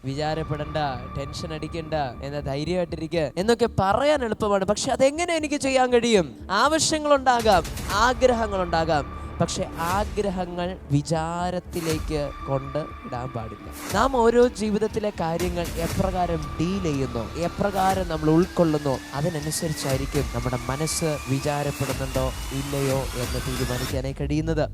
വിചാരപ്പെടണ്ട, tension അടിക്കണ്ട, എന്നാ ധൈര്യമായിട്ടിരിക്കുക എന്നൊക്കെ പറയാൻ എളുപ്പമാണ്. പക്ഷെ അതെങ്ങനെ എനിക്ക് ചെയ്യാൻ കഴിയും? ആവശ്യങ്ങളുണ്ടാകാം, ആഗ്രഹങ്ങളുണ്ടാകാം. പക്ഷെ ആഗ്രഹങ്ങൾ വിചാരത്തിലേക്ക് കൊണ്ട് ഇടാൻ പാടില്ല. നാം ഓരോ ജീവിതത്തിലെ കാര്യങ്ങൾ എപ്രകാരം ഡീൽ ചെയ്യുന്നു, എപ്രകാരം നമ്മൾ ഉൾക്കൊള്ളുന്നു, അതിനനുസരിച്ചായിരിക്കും നമ്മുടെ മനസ്സ് വിചാരപ്പെടുന്നുണ്ടോ ഇല്ലയോ എന്ന് തീരുമാനിക്കാനായി കഴിയുന്നത്.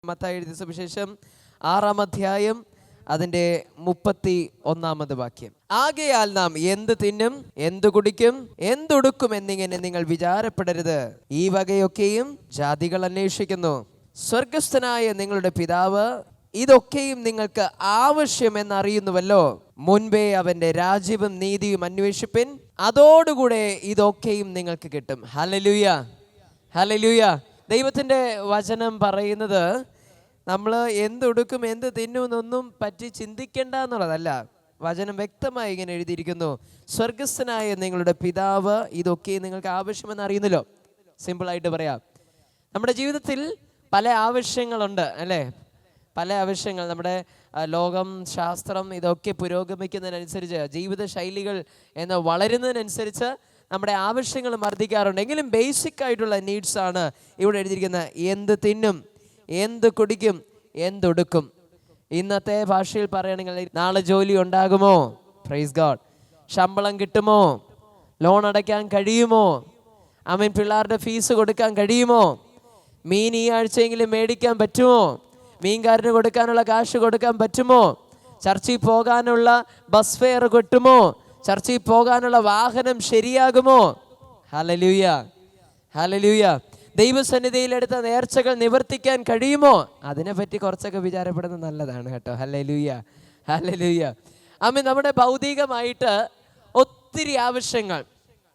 മത്തായി എഴുതിയ സുവിശേഷം 6-ാം അധ്യായം അതിൻ്റെ 31-ാമത് വാക്യം. ആകയാൽ നാം എന്ത് തിന്നും, എന്ത് കുടിക്കും, എന്തുടുക്കും എന്നിങ്ങനെ നിങ്ങൾ വിചാരപ്പെടരുത്. ഈ വകയൊക്കെയും ജാതികൾ അന്വേഷിക്കുന്നു. സ്വർഗസ്ഥനായ നിങ്ങളുടെ പിതാവ് ഇതൊക്കെയും നിങ്ങൾക്ക് ആവശ്യമെന്നറിയുന്നുവല്ലോ. മുൻപേ അവന്റെ രാജ്യവും നീതിയും അന്വേഷിപ്പിൻ, അതോടുകൂടെ ഇതൊക്കെയും നിങ്ങൾക്ക് കിട്ടും. Hallelujah, hallelujah. ദൈവത്തിൻ്റെ വചനം പറയുന്നത് നമ്മൾ എന്തുടുക്കും, എന്ത് തിന്നുമെന്നൊന്നും പറ്റി ചിന്തിക്കേണ്ട എന്നുള്ളതല്ല. വചനം വ്യക്തമായി ഇങ്ങനെ എഴുതിയിരിക്കുന്നു, സ്വർഗസ്ഥനായ നിങ്ങളുടെ പിതാവ് ഇതൊക്കെ നിങ്ങൾക്ക് ആവശ്യമെന്ന് അറിയുന്നല്ലോ. സിമ്പിളായിട്ട് പറയാം, നമ്മുടെ ജീവിതത്തിൽ പല ആവശ്യങ്ങളുണ്ട് അല്ലേ? പല ആവശ്യങ്ങൾ. നമ്മുടെ ലോകം, ശാസ്ത്രം ഇതൊക്കെ പുരോഗമിക്കുന്നതിനനുസരിച്ച്, ജീവിത ശൈലികൾ എന്ന് വളരുന്നതിനനുസരിച്ച് നമ്മുടെ ആവശ്യങ്ങൾ വർദ്ധിക്കാറുണ്ട്. എങ്കിലും ബേസിക് ആയിട്ടുള്ള നീഡ്സാണ് ഇവിടെ എഴുതിയിരിക്കുന്നത്. എന്ത് തിന്നും, എന്ത് കുടിക്കും, എന്തൊടുക്കും. ഇന്നത്തെ ഭാഷയിൽ പറയുകയാണെങ്കിൽ നാളെ ജോലി ഉണ്ടാകുമോ? Praise God. ശമ്പളം കിട്ടുമോ? ലോൺ അടയ്ക്കാൻ കഴിയുമോ? ആമേൻ. പിള്ളേരുടെ ഫീസ് കൊടുക്കാൻ കഴിയുമോ? മീൻ ഈ ആഴ്ചയെങ്കിലും മേടിക്കാൻ പറ്റുമോ? മീൻകാരന് കൊടുക്കാനുള്ള കാശ് കൊടുക്കാൻ പറ്റുമോ? ചർച്ചിൽ പോകാനുള്ള ബസ് ഫെയർ കിട്ടുമോ? ചർച്ചിൽ പോകാനുള്ള വാഹനം ശരിയാകുമോ? Hallelujah, hallelujah. ദൈവസന്നിധിയിലെടുത്ത നേർച്ചകൾ നിവർത്തിക്കാൻ കഴിയുമോ? അതിനെപ്പറ്റി കുറച്ചൊക്കെ വിചാരപ്പെടുന്നത് നല്ലതാണ് കേട്ടോ. Hallelujah, hallelujah. ആമേൻ. നമ്മുടെ ഭൗതികമായിട്ട് ഒത്തിരി ആവശ്യങ്ങൾ,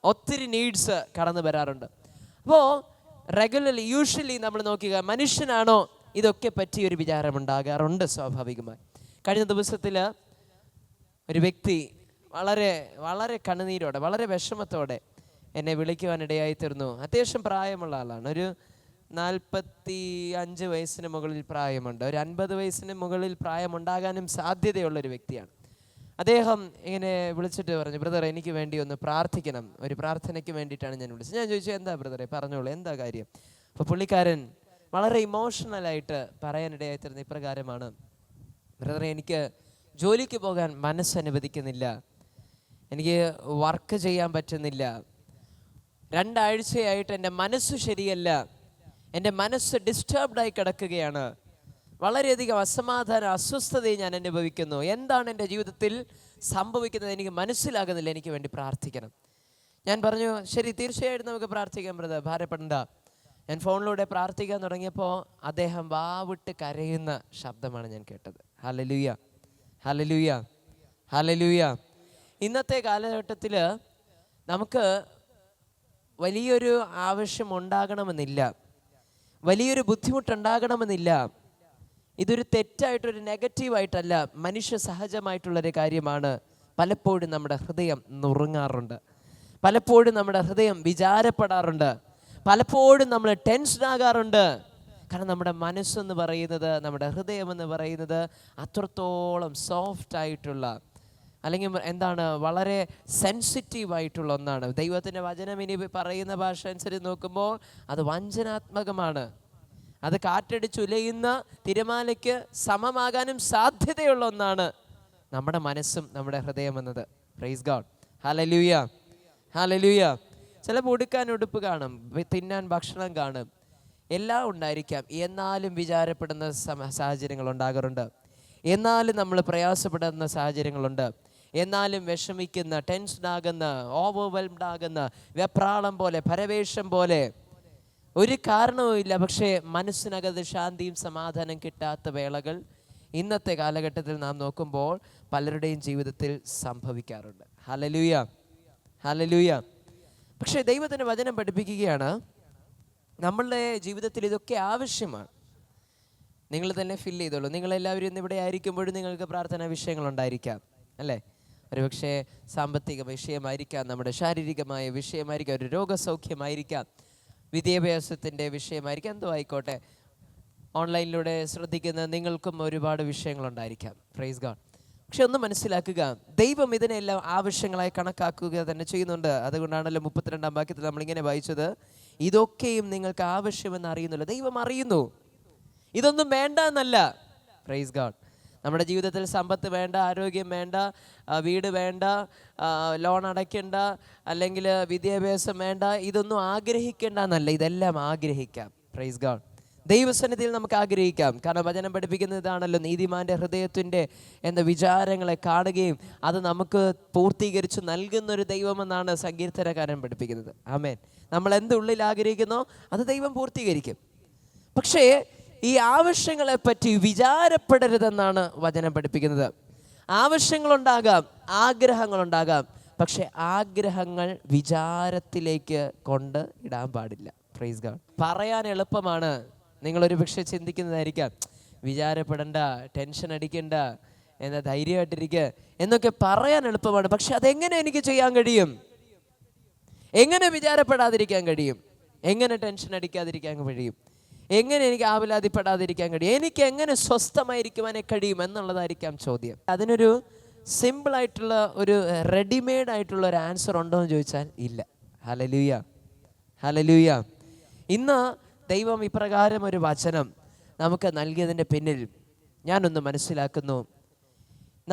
ഒത്തിരി നീഡ്സ് കടന്നു വരാറുണ്ട്. അപ്പോൾ റെഗുലർലി, യൂഷ്വലി നമ്മൾ നോക്കുക, മനുഷ്യനാണോ ഇതൊക്കെ പറ്റി ഒരു വിചാരമുണ്ടാകാറുണ്ട് സ്വാഭാവികമായി. കഴിഞ്ഞ ദിവസത്തിൽ ഒരു വ്യക്തി വളരെ വളരെ കണ്ണുനീരോടെ, വളരെ വിഷമത്തോടെ എന്നെ വിളിക്കുവാനിടയായി തീർന്നു. അത്യാവശ്യം പ്രായമുള്ള ആളാണ്. ഒരു 45 വയസ്സിന് മുകളിൽ പ്രായമുണ്ട്. ഒരു 50 വയസ്സിന് മുകളിൽ പ്രായമുണ്ടാകാനും സാധ്യതയുള്ളൊരു വ്യക്തിയാണ്. അദ്ദേഹം ഇങ്ങനെ വിളിച്ചിട്ട് പറഞ്ഞു, ബ്രദർ എനിക്ക് വേണ്ടി ഒന്ന് പ്രാർത്ഥിക്കണം, ഒരു പ്രാർത്ഥനയ്ക്ക് വേണ്ടിയിട്ടാണ് ഞാൻ വിളിച്ചത്. ഞാൻ ചോദിച്ചു, എന്താ ബ്രദറെ, പറഞ്ഞോളൂ, എന്താ കാര്യം? അപ്പോൾ പുള്ളിക്കാരൻ വളരെ ഇമോഷണലായിട്ട് പറയാനിടയായി തീർന്ന ഇപ്രകാരമാണ്, ബ്രദറെ എനിക്ക് ജോലിക്ക് പോകാൻ മനസ്സനുവദിക്കുന്നില്ല, എനിക്ക് വർക്ക് ചെയ്യാൻ പറ്റുന്നില്ല, 2 ആഴ്ചയായിട്ട് എൻ്റെ മനസ്സ് ശരിയല്ല, എൻ്റെ മനസ്സ് ഡിസ്റ്റർബ്ഡായി കിടക്കുകയാണ്, വളരെയധികം അസമാധാന അസ്വസ്ഥതയെ ഞാൻ അനുഭവിക്കുന്നു, എന്താണ് എൻ്റെ ജീവിതത്തിൽ സംഭവിക്കുന്നത് എനിക്ക് മനസ്സിലാകുന്നില്ല, എനിക്ക് വേണ്ടി പ്രാർത്ഥിക്കണം. ഞാൻ പറഞ്ഞു, ശരി, തീർച്ചയായിട്ടും നമുക്ക് പ്രാർത്ഥിക്കാം ബ്രദർ, ഭാരപ്പെടണ്ട. ഞാൻ ഫോണിലൂടെ പ്രാർത്ഥിക്കാൻ തുടങ്ങിയപ്പോൾ അദ്ദേഹം വാവിട്ട് കരയുന്ന ശബ്ദമാണ് ഞാൻ കേട്ടത്. Hallelujah, hallelujah, hallelujah. ഇന്നത്തെ കാലഘട്ടത്തിൽ നമുക്ക് വലിയൊരു ആവശ്യം ഉണ്ടാകണമെന്നില്ല, വലിയൊരു ബുദ്ധിമുട്ടുണ്ടാകണമെന്നില്ല. ഇതൊരു തെറ്റായിട്ടൊരു നെഗറ്റീവായിട്ടല്ല, മനുഷ്യ സഹജമായിട്ടുള്ളൊരു കാര്യമാണ്. പലപ്പോഴും നമ്മുടെ ഹൃദയം നുറുങ്ങാറുണ്ട്, പലപ്പോഴും നമ്മുടെ ഹൃദയം വിചാരപ്പെടാറുണ്ട്, പലപ്പോഴും നമ്മൾ ടെൻഷനാകാറുണ്ട്. കാരണം നമ്മുടെ മനസ്സെന്ന് പറയുന്നത്, നമ്മുടെ ഹൃദയമെന്ന് പറയുന്നത് അത്രത്തോളം സോഫ്റ്റ് ആയിട്ടുള്ള, അല്ലെങ്കിൽ എന്താണ്, വളരെ സെൻസിറ്റീവായിട്ടുള്ള ഒന്നാണ്. ദൈവത്തിൻ്റെ വചനം ഇനി പറയുന്ന ഭാഷ അനുസരിച്ച് നോക്കുമ്പോൾ അത് വഞ്ചനാത്മകമാണ്. അത് കാറ്റടിച്ചുലയുന്ന തിരമാലയ്ക്ക് സമമാകാനും സാധ്യതയുള്ള ഒന്നാണ് നമ്മുടെ മനസ്സും നമ്മുടെ ഹൃദയം എന്നത്. Praise God, hallelujah, hallelujah. ചിലപ്പോൾ ഉടുക്കാൻ ഉടുപ്പ് കാണും, തിന്നാൻ ഭക്ഷണം കാണും, എല്ലാം ഉണ്ടായിരിക്കാം. എന്നാലും വിചാരപ്പെടുന്ന സാഹചര്യങ്ങൾ ഉണ്ടാകാറുണ്ട്, എന്നാലും നമ്മൾ പ്രയാസപ്പെടുന്ന സാഹചര്യങ്ങളുണ്ട്, എന്നാലും വിഷമിക്കുന്ന, ടെൻഷനാകുന്ന, ഓവർവെൽംഡ് ആകുന്ന, വെപ്രാളം പോലെ, പരവേഷം പോലെ, ഒരു കാരണവുമില്ല, പക്ഷേ മനസ്സിനകത്ത് ശാന്തിയും സമാധാനം കിട്ടാത്ത വേളകൾ ഇന്നത്തെ കാലഘട്ടത്തിൽ നാം നോക്കുമ്പോൾ പലരുടെയും ജീവിതത്തിൽ സംഭവിക്കാറുണ്ട്. Hallelujah, hallelujah. പക്ഷേ ദൈവത്തിൻ്റെ വചനം പഠിപ്പിക്കുകയാണ്, നമ്മളുടെ ജീവിതത്തിൽ ഇതൊക്കെ ആവശ്യമാണ്. നിങ്ങൾ തന്നെ ഫിൽ ചെയ്തോളൂ. നിങ്ങളെല്ലാവരും ഇന്ന് ഇവിടെ ആയിരിക്കുമ്പോഴും നിങ്ങൾക്ക് പ്രാർത്ഥനാ വിഷയങ്ങളുണ്ടായിരിക്കാം അല്ലേ? ഒരുപക്ഷെ സാമ്പത്തിക വിഷയമായിരിക്കാം, നമ്മുടെ ശാരീരികമായ വിഷയമായിരിക്കാം, ഒരു രോഗസൗഖ്യമായിരിക്കാം, വിദ്യാഭ്യാസത്തിൻ്റെ വിഷയമായിരിക്കാം, എന്തോ ആയിക്കോട്ടെ. ഓൺലൈനിലൂടെ ശ്രദ്ധിക്കുന്ന നിങ്ങൾക്കും ഒരുപാട് വിഷയങ്ങളുണ്ടായിരിക്കാം. Praise God. പക്ഷെ ഒന്ന് മനസ്സിലാക്കുക, ദൈവം ഇതിനെല്ലാം ആവശ്യങ്ങളായി കണക്കാക്കുക തന്നെ ചെയ്യുന്നുണ്ട്. അതുകൊണ്ടാണല്ലോ 32-ാം വാക്യത്തിൽ നമ്മളിങ്ങനെ വായിച്ചത്, ഇതൊക്കെയും നിങ്ങൾക്ക് ആവശ്യമെന്ന് അറിയുന്നില്ല. ദൈവം അറിയുന്നു, ഇതൊന്നും വേണ്ട എന്നല്ല. Praise God. നമ്മുടെ ജീവിതത്തിൽ സമ്പത്ത് വേണ്ട, ആരോഗ്യം വേണ്ട, വീട് വേണ്ട, ലോൺ അടയ്ക്കേണ്ട, അല്ലെങ്കിൽ വിദ്യാഭ്യാസം വേണ്ട, ഇതൊന്നും ആഗ്രഹിക്കേണ്ട എന്നല്ല, ഇതെല്ലാം ആഗ്രഹിക്കാം. Praise God. ദൈവസന്നിധിയിൽ നമുക്ക് ആഗ്രഹിക്കാം. കാരണം വചനം പഠിപ്പിക്കുന്നത് ഇതാണല്ലോ, നീതിമാന്റെ ഹൃദയത്തിൻ്റെ എന്ന വിചാരങ്ങളെ കാണുകയും അത് നമുക്ക് പൂർത്തീകരിച്ച് നൽകുന്നൊരു ദൈവമെന്നാണ് സങ്കീർത്തനക്കാരൻ പഠിപ്പിക്കുന്നത്. ആമേൻ. നമ്മൾ എന്തുള്ളിൽ ആഗ്രഹിക്കുന്നോ അത് ദൈവം പൂർത്തീകരിക്കും. പക്ഷേ ഈ ആവശ്യങ്ങളെ പറ്റി വിചാരപ്പെടരുതെന്നാണ് വചനം പഠിപ്പിക്കുന്നത്. ആവശ്യങ്ങളുണ്ടാകാം, ആഗ്രഹങ്ങളുണ്ടാകാം, പക്ഷെ ആഗ്രഹങ്ങൾ വിചാരത്തിലേക്ക് കൊണ്ട് ഇടാൻ പാടില്ല. Praise God. പറയാൻ എളുപ്പമാണ്. നിങ്ങളൊരു പക്ഷെ ചിന്തിക്കുന്നതായിരിക്കാം, വിചാരപ്പെടണ്ട, ടെൻഷൻ അടിക്കണ്ട, എന്താ ധൈര്യമായിട്ടിരിക്കുക എന്നൊക്കെ പറയാൻ എളുപ്പമാണ്. പക്ഷെ അതെങ്ങനെ എനിക്ക് ചെയ്യാൻ കഴിയും? എങ്ങനെ വിചാരപ്പെടാതിരിക്കാൻ കഴിയും? എങ്ങനെ ടെൻഷൻ അടിക്കാതിരിക്കാൻ കഴിയും? എങ്ങനെ എനിക്ക് ആവലാതിപ്പെടാതിരിക്കാൻ കഴിയും? എനിക്ക് എങ്ങനെ സ്വസ്ഥമായിരിക്കുവാനേ കഴിയും എന്നുള്ളതായിരിക്കാം ചോദ്യം. അതിനൊരു സിമ്പിളായിട്ടുള്ള ഒരു റെഡിമെയ്ഡ് ആയിട്ടുള്ള ഒരു ആൻസർ ഉണ്ടോ എന്ന് ചോദിച്ചാൽ ഇല്ല. Hallelujah, hallelujah. ഇന്ന് ദൈവം ഇപ്രകാരം ഒരു വചനം നമുക്ക് നൽകിയതിൻ്റെ പിന്നിൽ ഞാനൊന്ന് മനസ്സിലാക്കുന്നു,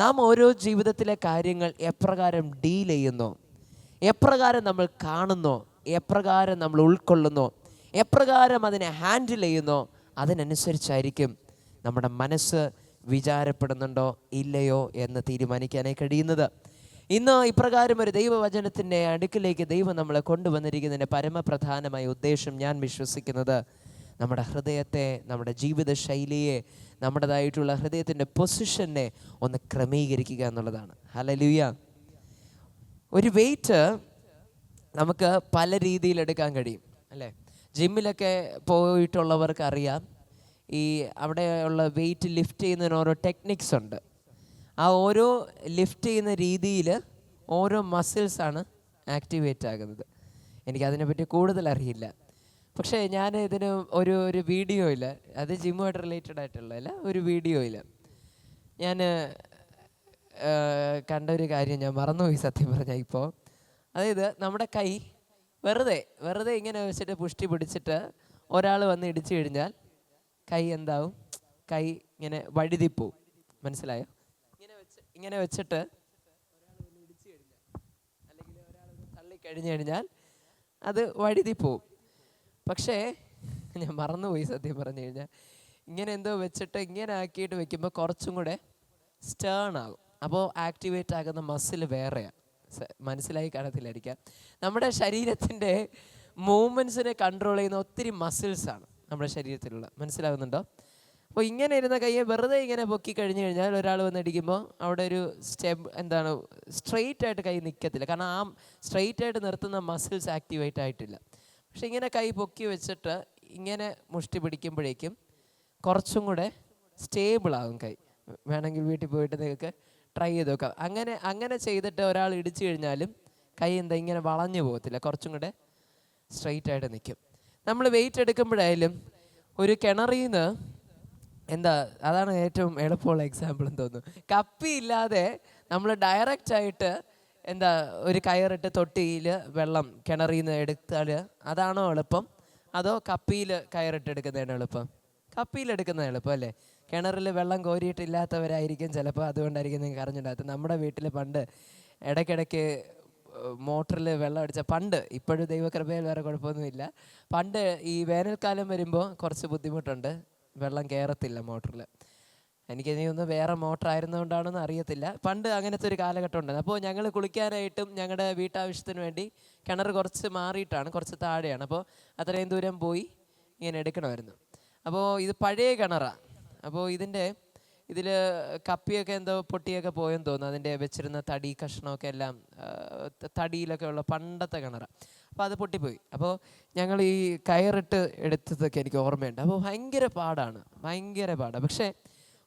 നാം ഓരോ ജീവിതത്തിലെ കാര്യങ്ങൾ എപ്രകാരം ഡീൽ ചെയ്യുന്നു, എപ്രകാരം നമ്മൾ കാണുന്നു, എപ്രകാരം നമ്മൾ ഉൾക്കൊള്ളുന്നു, എപ്രകാരം അതിനെ ഹാൻഡിൽ ചെയ്യുന്നോ അതിനനുസരിച്ചായിരിക്കും നമ്മുടെ മനസ്സ് വിചാരപ്പെടുന്നുണ്ടോ ഇല്ലയോ എന്ന് തീരുമാനിക്കാനായി കഴിയുന്നത്. ഇന്ന് ഇപ്രകാരം ഒരു ദൈവവചനത്തിൻ്റെ അടുക്കിലേക്ക് ദൈവം നമ്മളെ കൊണ്ടുവന്നിരിക്കുന്നതിൻ്റെ പരമപ്രധാനമായ ഉദ്ദേശം ഞാൻ വിശ്വസിക്കുന്നത് നമ്മുടെ ഹൃദയത്തെ, നമ്മുടെ ജീവിത ശൈലിയെ, നമ്മുടേതായിട്ടുള്ള ഹൃദയത്തിൻ്റെ പൊസിഷനെ ഒന്ന് ക്രമീകരിക്കുക എന്നുള്ളതാണ്. ഹല്ലേലൂയ. ഒരു വെയിറ്റ് നമുക്ക് പല രീതിയിൽ എടുക്കാൻ കഴിയും അല്ലേ? ജിമ്മിലൊക്കെ പോയിട്ടുള്ളവർക്ക് അറിയാം, ഈ അവിടെയുള്ള വെയിറ്റ് ലിഫ്റ്റ് ചെയ്യുന്നതിന് ഓരോ ടെക്നിക്സ് ഉണ്ട്. ആ ഓരോ ലിഫ്റ്റ് ചെയ്യുന്ന രീതിയിൽ ഓരോ മസിൽസാണ് ആക്ടിവേറ്റ് ആകുന്നത്. എനിക്കതിനെപ്പറ്റി കൂടുതൽ അറിയില്ല. പക്ഷേ ഞാൻ ഇതിന് ഒരു വീഡിയോയിൽ, അത് ജിമ്മുമായിട്ട് റിലേറ്റഡ് ആയിട്ടുള്ളതല്ല, ഒരു വീഡിയോയിൽ ഞാൻ കണ്ട ഒരു കാര്യം ഞാൻ മറന്നുപോയി സത്യം പറഞ്ഞാൽ ഇപ്പോൾ. അതായത് നമ്മുടെ കൈ വെറുതെ ഇങ്ങനെ വെച്ചിട്ട് പുഷ്ടി പിടിച്ചിട്ട് ഒരാൾ വന്ന് ഇടിച്ചു കഴിഞ്ഞാൽ കൈ എന്താവും? കൈ ഇങ്ങനെ വഴുതിപ്പോവും. മനസ്സിലായോ? ഇങ്ങനെ വെച്ചിട്ട് ഒരാൾ വന്ന് ഇടിച്ചു കഴിഞ്ഞാൽ അല്ലെങ്കിൽ ഒരാൾ തള്ളിക്കഴിഞ്ഞു കഴിഞ്ഞാൽ അത് വഴുതിപ്പോവും. പക്ഷേ ഞാൻ മറന്നുപോയി സത്യം പറഞ്ഞു കഴിഞ്ഞാൽ, ഇങ്ങനെ എന്തോ വെച്ചിട്ട് ഇങ്ങനെ ആക്കിയിട്ട് വെക്കുമ്പോൾ കുറച്ചും കൂടെ സ്റ്റേൺ ആകും. അപ്പോൾ ആക്ടിവേറ്റ് ആകുന്ന മസിൽ വേറെയാണ്. മനസ്സിലായി കാണത്തില്ലായിരിക്കാം. നമ്മുടെ ശരീരത്തിൻ്റെ മൂവ്മെൻറ്റ്സിനെ കൺട്രോൾ ചെയ്യുന്ന ഒത്തിരി മസിൽസാണ് നമ്മുടെ ശരീരത്തിലുള്ള. മനസ്സിലാകുന്നുണ്ടോ? അപ്പോൾ ഇങ്ങനെ ഇരുന്ന കയ്യെ വെറുതെ ഇങ്ങനെ പൊക്കി കഴിഞ്ഞ് കഴിഞ്ഞാൽ ഒരാൾ വന്നിടിക്കുമ്പോൾ അവിടെ ഒരു സ്ട്രെയിറ്റ് ആയിട്ട് കൈ നിൽക്കത്തില്ല. കാരണം ആ സ്ട്രെയിറ്റ് ആയിട്ട് നിർത്തുന്ന മസിൽസ് ആക്ടിവേറ്റ് ആയിട്ടില്ല. പക്ഷെ ഇങ്ങനെ കൈ പൊക്കി വെച്ചിട്ട് ഇങ്ങനെ മുഷ്ടി പിടിക്കുമ്പോഴേക്കും കുറച്ചും കൂടെ സ്റ്റേബിൾ ആകും കൈ. വേണമെങ്കിൽ വീട്ടിൽ പോയിട്ട് നിങ്ങൾക്ക് ട്രൈ ചെയ്ത് നോക്കാം. അങ്ങനെ ചെയ്തിട്ട് ഒരാൾ ഇടിച്ചു കഴിഞ്ഞാലും കൈ ഇങ്ങനെ വളഞ്ഞു പോകത്തില്ല, കുറച്ചും കൂടെ സ്ട്രെയിറ്റ് ആയിട്ട് നിൽക്കും. നമ്മൾ വെയിറ്റ് എടുക്കുമ്പോഴായാലും ഒരു കിണറിൽ നിന്ന് അതാണ് ഏറ്റവും എളുപ്പമുള്ള എക്സാമ്പിൾ എന്ന് തോന്നുന്നു. കപ്പിയില്ലാതെ നമ്മൾ ഡയറക്റ്റ് ആയിട്ട് ഒരു കയറിട്ട് തൊട്ടിയിൽ വെള്ളം കിണറിൽ നിന്ന് എടുത്താൽ അതാണോ എളുപ്പം, അതോ കപ്പിയിൽ കയറിട്ട് എടുക്കുന്നതാണ് എളുപ്പം? കപ്പിയിലെടുക്കുന്നത് എളുപ്പം അല്ലേ? കിണറിൽ വെള്ളം കോരിയിട്ടില്ലാത്തവരായിരിക്കും ചിലപ്പോൾ, അതുകൊണ്ടായിരിക്കും നിങ്ങൾക്ക് അറിഞ്ഞിടാത്തത്. നമ്മുടെ വീട്ടിൽ പണ്ട് ഇടയ്ക്കിടയ്ക്ക് മോട്ടറിൽ വെള്ളം അടിച്ച ഇപ്പോഴും ദൈവകൃപയിൽ വേറെ കുഴപ്പമൊന്നുമില്ല. പണ്ട് ഈ വേനൽക്കാലം വരുമ്പോൾ കുറച്ച് ബുദ്ധിമുട്ടുണ്ട്, വെള്ളം കയറത്തില്ല മോട്ടറിൽ. എനിക്കിനി വേറെ മോട്ടർ ആയിരുന്നുകൊണ്ടാണെന്ന് അറിയത്തില്ല. പണ്ട് അങ്ങനത്തെ ഒരു കാലഘട്ടം ഉണ്ടായിരുന്നു. അപ്പോൾ ഞങ്ങൾ കുളിക്കാനായിട്ടും ഞങ്ങളുടെ വീട്ടാവശ്യത്തിന് വേണ്ടി കിണർ കുറച്ച് മാറിയിട്ടാണ്, കുറച്ച് താഴെയാണ്. അപ്പോൾ അത്രയും ദൂരം പോയി ഇങ്ങനെ എടുക്കണമായിരുന്നു. അപ്പോൾ ഇത് പഴയ കിണറാണ്. അപ്പോൾ ഇതിൽ കപ്പിയൊക്കെ എന്തോ പൊട്ടിയൊക്കെ പോയെന്ന് തോന്നുന്നു. അതിൻ്റെ വെച്ചിരുന്ന തടി കഷ്ണമൊക്കെ എല്ലാം തടിയിലൊക്കെ ഉള്ള പണ്ടത്തെ കിണറാണ്. അപ്പോൾ അത് പൊട്ടിപ്പോയി. അപ്പോൾ ഞങ്ങൾ ഈ കയറിട്ട് എടുത്തതൊക്കെ എനിക്ക് ഓർമ്മയുണ്ട്. അപ്പോൾ ഭയങ്കര പാടാണ്. പക്ഷേ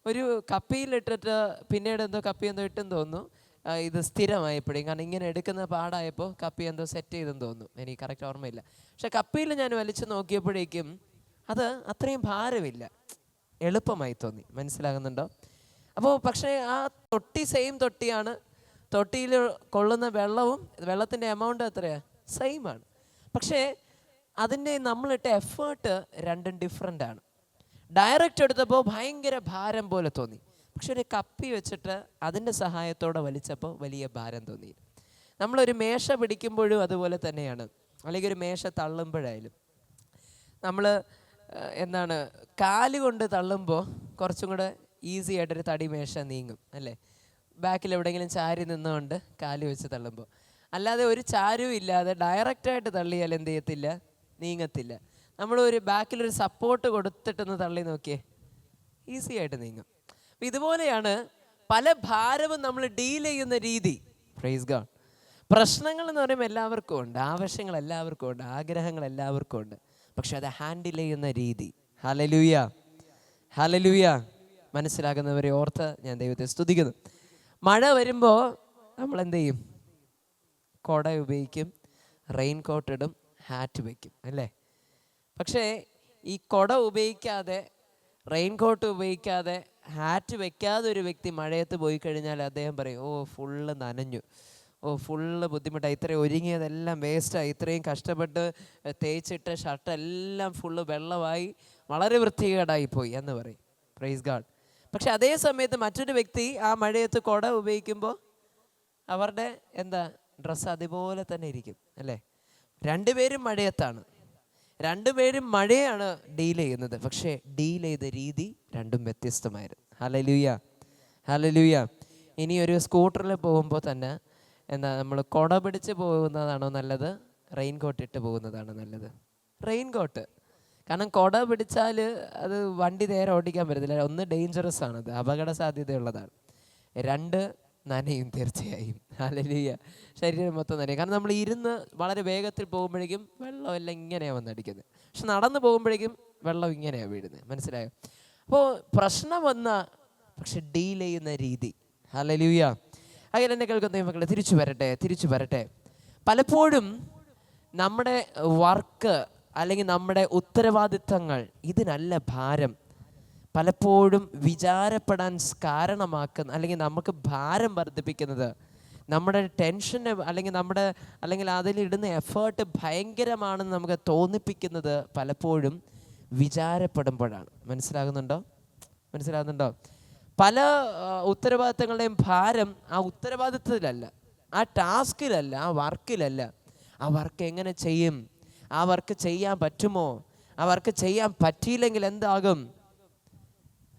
ഒരു കപ്പിയിലിട്ടിട്ട് പിന്നീട് കപ്പി എന്തോ ഇട്ടെന്ന് തോന്നുന്നു, ഇത് സ്ഥിരമായപ്പോഴേ, കാരണം ഇങ്ങനെ എടുക്കുന്ന പാടായപ്പോൾ കപ്പി എന്തോ സെറ്റ് ചെയ്തെന്ന് തോന്നുന്നു, എനിക്ക് കറക്റ്റ് ഓർമ്മയില്ല. പക്ഷെ കപ്പിയിൽ ഞാൻ വലിച്ചു നോക്കിയപ്പോഴേക്കും അത് അത്രയും ഭാരമില്ല, എളുപ്പമായി തോന്നി. മനസ്സിലാകുന്നുണ്ടോ? അപ്പോൾ പക്ഷേ ആ തൊട്ടി സെയിം തൊട്ടിയാണ്, തൊട്ടിയിൽ കൊള്ളുന്ന വെള്ളവും വെള്ളത്തിൻ്റെ എമൗണ്ട് എത്രയാണ്, സെയിമാണ്. പക്ഷേ അതിൻ്റെ നമ്മളിട്ട എഫേർട്ട് രണ്ടും ഡിഫറെൻ്റ് ആണ്. ഡയറക്റ്റ് എടുത്തപ്പോൾ ഭയങ്കര ഭാരം പോലെ തോന്നി. പക്ഷെ ഒരു കപ്പി വെച്ചിട്ട് അതിൻ്റെ സഹായത്തോടെ വലിച്ചപ്പോൾ വലിയ ഭാരം തോന്നി. നമ്മളൊരു മേശ പിടിക്കുമ്പോഴും അതുപോലെ തന്നെയാണ്, അല്ലെങ്കിൽ ഒരു മേശ തള്ളുമ്പോഴായാലും നമ്മൾ എന്താണ്, കാലുകൊണ്ട് തള്ളുമ്പോൾ കുറച്ചും കൂടെ ഈസി ആയിട്ടൊരു തടി മേശ നീങ്ങും അല്ലേ, ബാക്കിൽ എവിടെയെങ്കിലും ചാരി നിന്നുകൊണ്ട് കാല് വെച്ച് തള്ളുമ്പോൾ. അല്ലാതെ ഒരു ചാരും ഇല്ലാതെ ഡയറക്റ്റായിട്ട് തള്ളിയാൽ എന്ത് ചെയ്യത്തില്ല, നീങ്ങത്തില്ല. നമ്മൾ ഒരു ബാക്കിലൊരു സപ്പോർട്ട് കൊടുത്തിട്ടൊന്ന് തള്ളി നോക്കിയേ, ഈസി ആയിട്ട് നീങ്ങും. അപ്പം ഇതുപോലെയാണ് പല ഭാരവും നമ്മൾ ഡീൽ ചെയ്യുന്ന രീതി. Praise God. പ്രശ്നങ്ങൾ എന്ന് പറയുമ്പോൾ എല്ലാവർക്കും ഉണ്ട്, ആവശ്യങ്ങൾ എല്ലാവർക്കും ഉണ്ട്, ആഗ്രഹങ്ങൾ എല്ലാവർക്കും ഉണ്ട്. പക്ഷെ അത് ഹാൻഡിൽ ചെയ്യുന്ന രീതി. Hallelujah, hallelujah. മനസ്സിലാകുന്നവരെ ഓർത്ത് ഞാൻ ദൈവത്തെ സ്തുതിക്കുന്നു. മഴ വരുമ്പോൾ നമ്മൾ എന്ത് ചെയ്യും? കുട ഉപയോഗിക്കും, റെയിൻ കോട്ട് ഇടും, ഹാറ്റ് വയ്ക്കും അല്ലേ. പക്ഷേ ഈ കുട ഉപയോഗിക്കാതെ, റെയിൻ കോട്ട് ഉപയോഗിക്കാതെ, ഹാറ്റ് വെക്കാതെ ഒരു വ്യക്തി മഴയത്ത് പോയി കഴിഞ്ഞാൽ അദ്ദേഹം പറയും, ഓ ഫുള്ള് നനഞ്ഞു, ഓ ഫുള്ള് ബുദ്ധിമുട്ടായി, ഇത്രയും ഒരുങ്ങിയതെല്ലാം വേസ്റ്റായി, ഇത്രയും കഷ്ടപ്പെട്ട് തേച്ചിട്ട ഷർട്ടെല്ലാം ഫുള്ള് വെള്ളമായി, വളരെ വൃത്തികേടായി പോയി എന്ന് പറയും. Praise God. പക്ഷെ അതേ സമയത്ത് മറ്റൊരു വ്യക്തി ആ മഴയത്ത് കുട ഉപയോഗിക്കുമ്പോൾ അവരുടെ എന്താ ഡ്രസ്സ് അതുപോലെ തന്നെ ഇരിക്കും അല്ലേ. രണ്ടുപേരും മഴയത്താണ്, രണ്ടുപേരും മഴയാണ് ഡീൽ ചെയ്യുന്നത്, പക്ഷേ ഡീൽ ചെയ്ത രീതി രണ്ടും വ്യത്യസ്തമായിരുന്നു. Hallelujah, hallelujah. ഇനി ഒരു സ്കൂട്ടറിൽ പോകുമ്പോൾ തന്നെ എന്താ, നമ്മൾ കുട പിടിച്ച് പോകുന്നതാണോ നല്ലത്, റെയിൻ കോട്ട് ഇട്ട് പോകുന്നതാണോ നല്ലത്? Rain coat. കാരണം കുട പിടിച്ചാൽ അത് വണ്ടി നേരെ ഓടിക്കാൻ പറ്റത്തില്ല, ഒന്ന് ഡേഞ്ചറസ് ആണത്, അപകട സാധ്യതയുള്ളതാണ്, രണ്ട് നനയും തീർച്ചയായും. ഹല്ലേലൂയ. ശരീരം മൊത്തം നനയും. കാരണം നമ്മൾ ഇരുന്ന് വളരെ വേഗത്തിൽ പോകുമ്പോഴേക്കും വെള്ളമെല്ലാം ഇങ്ങനെയാണ് വന്നടിക്കുന്നത്, പക്ഷെ നടന്നു പോകുമ്പോഴേക്കും വെള്ളം ഇങ്ങനെയാണ് വീഴുന്നത്. മനസ്സിലായോ? അപ്പോൾ പ്രശ്നം വന്ന പക്ഷെ ഡീൽ ചെയ്യുന്ന രീതി. ഹല്ലേലൂയ. അങ്ങനെ എന്നെ കേൾക്കുന്ന മക്കളെ, തിരിച്ചു വരട്ടെ. പലപ്പോഴും നമ്മുടെ വർക്ക് അല്ലെങ്കിൽ നമ്മുടെ ഉത്തരവാദിത്തങ്ങൾ ഇതിനല്ല ഭാരം. പലപ്പോഴും വിചാരപ്പെടാൻ കാരണമാക്കുന്ന അല്ലെങ്കിൽ നമുക്ക് ഭാരം വർദ്ധിപ്പിക്കുന്നത് നമ്മുടെ ടെൻഷന് അല്ലെങ്കിൽ അതിലിടുന്ന എഫേർട്ട് ഭയങ്കരമാണെന്ന് നമുക്ക് തോന്നിപ്പിക്കുന്നത് പലപ്പോഴും വിചാരപ്പെടുമ്പോഴാണ്. മനസ്സിലാകുന്നുണ്ടോ? പല ഉത്തരവാദിത്തങ്ങളുടെയും ഭാരം ആ ഉത്തരവാദിത്തത്തിലല്ല, ആ ടാസ്കിലല്ല, ആ വർക്കിലല്ല. ആ വർക്ക് എങ്ങനെ ചെയ്യും, ആ വർക്ക് ചെയ്യാൻ പറ്റുമോ, ആ വർക്ക് ചെയ്യാൻ പറ്റിയില്ലെങ്കിൽ എന്താകും,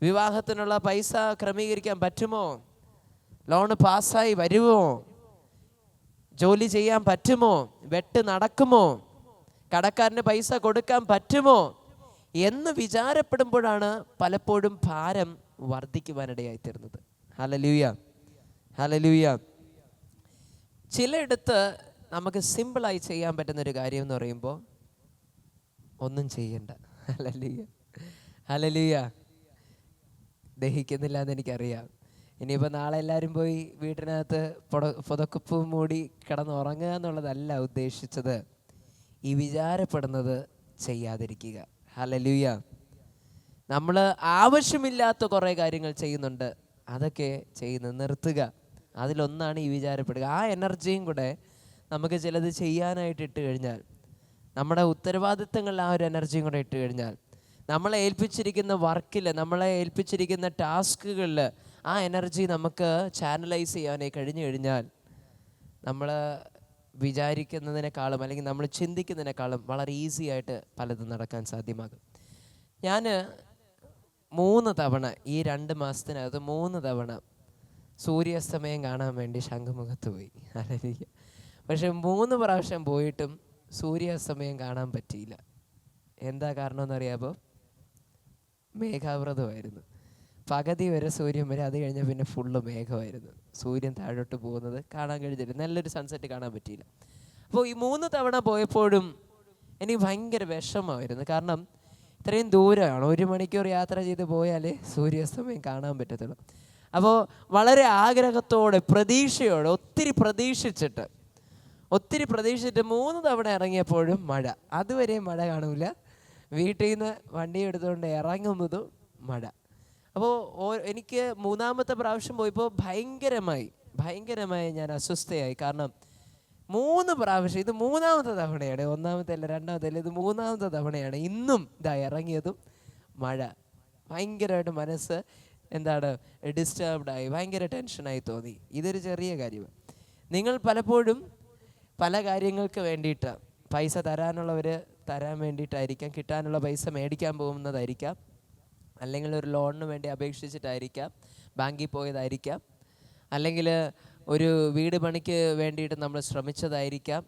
വിവാഹത്തിനുള്ള പൈസ ക്രമീകരിക്കാൻ പറ്റുമോ, ലോണ് പാസ്സായി വരുമോ, ജോലി ചെയ്യാൻ പറ്റുമോ, വെട്ട് നടക്കുമോ, കടക്കാരന് പൈസ കൊടുക്കാൻ പറ്റുമോ എന്ന് വിചാരപ്പെടുമ്പോഴാണ് പലപ്പോഴും ഭാരം വർദ്ധിക്കുവാനിടയായിത്തീരുന്നത്. Hallelujah, hallelujah. ചിലയിടത്ത് നമുക്ക് സിമ്പിളായി ചെയ്യാൻ പറ്റുന്നൊരു കാര്യം എന്ന് പറയുമ്പോൾ ഒന്നും ചെയ്യണ്ട. Hallelujah, hallelujah. ദഹിക്കുന്നില്ല എന്ന് എനിക്കറിയാം. ഇനിയിപ്പോൾ നാളെ എല്ലാവരും പോയി വീട്ടിനകത്ത് പുതക്കുപ്പ് മൂടി കിടന്നുറങ്ങുക എന്നുള്ളതല്ല ഉദ്ദേശിച്ചത്. ഈ വിചാരപ്പെടുന്നത് ചെയ്യാതിരിക്കുക. ഹല്ലേലൂയ. നമ്മൾ ആവശ്യമില്ലാത്ത കുറേ കാര്യങ്ങൾ ചെയ്യുന്നുണ്ട്, അതൊക്കെ ചെയ്യുന്നത് നിർത്തുക. അതിലൊന്നാണ് ഈ വിചാരപ്പെടുക. ആ എനർജിയും കൂടെ നമുക്ക് ചിലത് ചെയ്യാനായിട്ട് ഇട്ട് കഴിഞ്ഞാൽ, നമ്മുടെ ഉത്തരവാദിത്തങ്ങളിൽ ആ ഒരു എനർജിയും കൂടെ ഇട്ട് കഴിഞ്ഞാൽ, നമ്മളെ ഏൽപ്പിച്ചിരിക്കുന്ന വർക്കിൽ, നമ്മളെ ഏൽപ്പിച്ചിരിക്കുന്ന ടാസ്കുകളിൽ ആ എനർജി നമുക്ക് ചാനലൈസ് ചെയ്യാനായി കഴിഞ്ഞു കഴിഞ്ഞാൽ നമ്മൾ വിചാരിക്കുന്നതിനേക്കാളും അല്ലെങ്കിൽ നമ്മൾ ചിന്തിക്കുന്നതിനേക്കാളും വളരെ ഈസി ആയിട്ട് പലതും നടക്കാൻ സാധ്യമാകും. ഞാൻ 3 തവണ ഈ 2 മാസത്തിനകത്ത് 3 തവണ സൂര്യാസ്തമയം കാണാൻ വേണ്ടി ശംഖുമുഖത്ത് പോയി. പക്ഷെ 3 പ്രാവശ്യം പോയിട്ടും സൂര്യാസ്തമയം കാണാൻ പറ്റിയില്ല. എന്താ കാരണം എന്നറിയാമോ? മേഘാവൃതമായിരുന്നു. പകുതി വരെ സൂര്യൻ വരെ, അത് കഴിഞ്ഞാൽ പിന്നെ ഫുള്ള് മേഘമായിരുന്നു. സൂര്യൻ താഴോട്ട് പോകുന്നത് കാണാൻ കഴിഞ്ഞില്ല, നല്ലൊരു സൺസെറ്റ് കാണാൻ പറ്റിയില്ല. അപ്പോൾ ഈ 3 തവണ പോയപ്പോഴും എനിക്ക് ഭയങ്കര വിഷമമായിരുന്നു. കാരണം ഇത്രയും ദൂരമാണ്, 1 മണിക്കൂർ യാത്ര ചെയ്ത് പോയാലേ സൂര്യാസ്തമയം കാണാൻ പറ്റത്തുള്ളൂ. അപ്പോൾ വളരെ ആഗ്രഹത്തോടെ പ്രതീക്ഷയോടെ ഒത്തിരി പ്രതീക്ഷിച്ചിട്ട് 3 തവണ ഇറങ്ങിയപ്പോഴും മഴ. അതുവരെയും മഴ കാണൂല, വീട്ടിൽ നിന്ന് വണ്ടി എടുത്തുകൊണ്ട് ഇറങ്ങുന്നതും മഴ. അപ്പോൾ എനിക്ക് 3-ാമത്തെ പ്രാവശ്യം പോയപ്പോൾ ഭയങ്കരമായി ഞാൻ അസ്വസ്ഥയായി. കാരണം 3 പ്രാവശ്യം, ഇത് 3-ാമത്തെ തവണയാണ്, 1-ാമത്തെ അല്ല 2-ാമത്തെ അല്ല, ഇത് 3-ാമത്തെ തവണയാണ് ഇന്നും ഇതാ ഇറങ്ങിയതും മഴ. ഭയങ്കരമായിട്ട് മനസ്സ് ഡിസ്റ്റർബ്ഡായി, ഭയങ്കര ടെൻഷനായി തോന്നി. ഇതൊരു ചെറിയ കാര്യമാണ്. നിങ്ങൾ പലപ്പോഴും പല കാര്യങ്ങൾക്ക് വേണ്ടിയിട്ട് പൈസ തരാനുള്ളവർ തരാൻ വേണ്ടിയിട്ടായിരിക്കാം, കിട്ടാനുള്ള പൈസ മേടിക്കാൻ പോകുന്നതായിരിക്കാം, അല്ലെങ്കിൽ ഒരു ലോണിന് വേണ്ടി അപേക്ഷിച്ചിട്ടായിരിക്കാം, ബാങ്കിൽ പോയതായിരിക്കാം, അല്ലെങ്കിൽ ഒരു വീട് പണിക്ക് വേണ്ടിയിട്ട് നമ്മൾ ശ്രമിച്ചതായിരിക്കാം,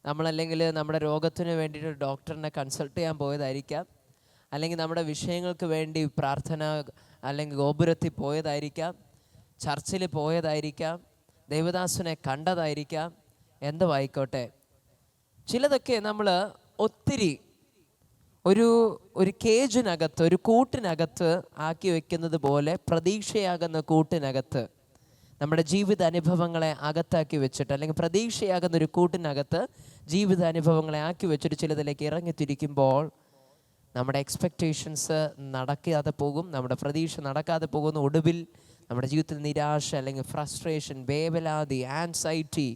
നമ്മളല്ലെങ്കിൽ നമ്മുടെ രോഗത്തിന് വേണ്ടിയിട്ട് ഡോക്ടറിനെ കൺസൾട്ട് ചെയ്യാൻ പോയതായിരിക്കാം, അല്ലെങ്കിൽ നമ്മുടെ വിഷയങ്ങൾക്ക് വേണ്ടി പ്രാർത്ഥന അല്ലെങ്കിൽ ഗോപുരത്തിൽ പോയതായിരിക്കാം, ചർച്ചിൽ പോയതായിരിക്കാം, ദൈവദാസനെ കണ്ടതായിരിക്കാം, എന്തോ ആയിക്കോട്ടെ. ചിലതൊക്കെ നമ്മൾ ഒത്തിരി ഒരു കേജിനകത്ത്, ഒരു കൂട്ടിനകത്ത് ആക്കി വെക്കുന്നത് പോലെ പ്രതീക്ഷയാകുന്ന കൂട്ടിനകത്ത് നമ്മുടെ ജീവിത അനുഭവങ്ങളെ അകത്താക്കി വെച്ചിട്ട്, അല്ലെങ്കിൽ പ്രതീക്ഷയാകുന്ന ഒരു കൂട്ടിനകത്ത് ജീവിത അനുഭവങ്ങളെ ആക്കി വെച്ചിട്ട് ചിലതിലേക്ക് ഇറങ്ങിത്തിരിക്കുമ്പോൾ നമ്മുടെ എക്സ്പെക്റ്റേഷൻസ് നടക്കാതെ പോകും, നമ്മുടെ പ്രതീക്ഷ നടക്കാതെ പോകുന്ന. ഒടുവിൽ നമ്മുടെ ജീവിതത്തിൽ നിരാശ അല്ലെങ്കിൽ ഫ്രസ്ട്രേഷൻ, വേവലാതി, ആൻസൈറ്റി,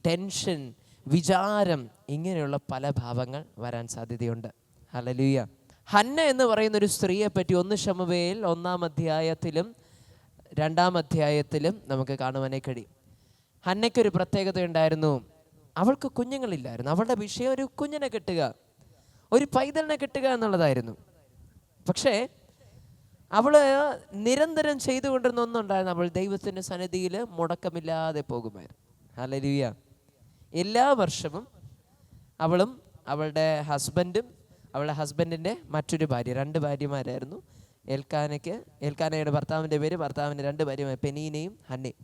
ടെൻഷൻ, വിചാരം, ഇങ്ങനെയുള്ള പല ഭാവങ്ങൾ വരാൻ സാധ്യതയുണ്ട്. ഹല്ലേലൂയ. ഹന്ന എന്ന് പറയുന്ന ഒരു സ്ത്രീയെ പറ്റി 1 ശമൂവേൽ 1-ാം അധ്യായത്തിലും 2-ാം അധ്യായത്തിലും നമുക്ക് കാണുവാനേ കഴിയും. ഹന്നയ്ക്കൊരു പ്രത്യേകത ഉണ്ടായിരുന്നു. അവൾക്ക് കുഞ്ഞുങ്ങളില്ലായിരുന്നു. അവളുടെ വിഷയം ഒരു കുഞ്ഞിനെ കിട്ടുക, ഒരു പൈതലിനെ കിട്ടുക എന്നുള്ളതായിരുന്നു. പക്ഷേ അവൾ നിരന്തരം ചെയ്തുകൊണ്ടിരുന്ന ഒന്നുണ്ടായിരുന്നു. അവൾ ദൈവത്തിൻ്റെ സന്നിധിയിൽ മുടക്കമില്ലാതെ പോകുമായിരുന്നു. ഹല്ലേലൂയ. എല്ലാ വർഷവും അവളും അവളുടെ ഹസ്ബൻഡും അവളുടെ ഹസ്ബൻഡിൻ്റെ മറ്റൊരു ഭാര്യ, 2 ഭാര്യമാരായിരുന്നു. എൽക്കാനയുടെ ഭർത്താവിൻ്റെ പേര്, ഭർത്താവിൻ്റെ 2 ഭാര്യമാർ പെനീനയും ഹന്നയും.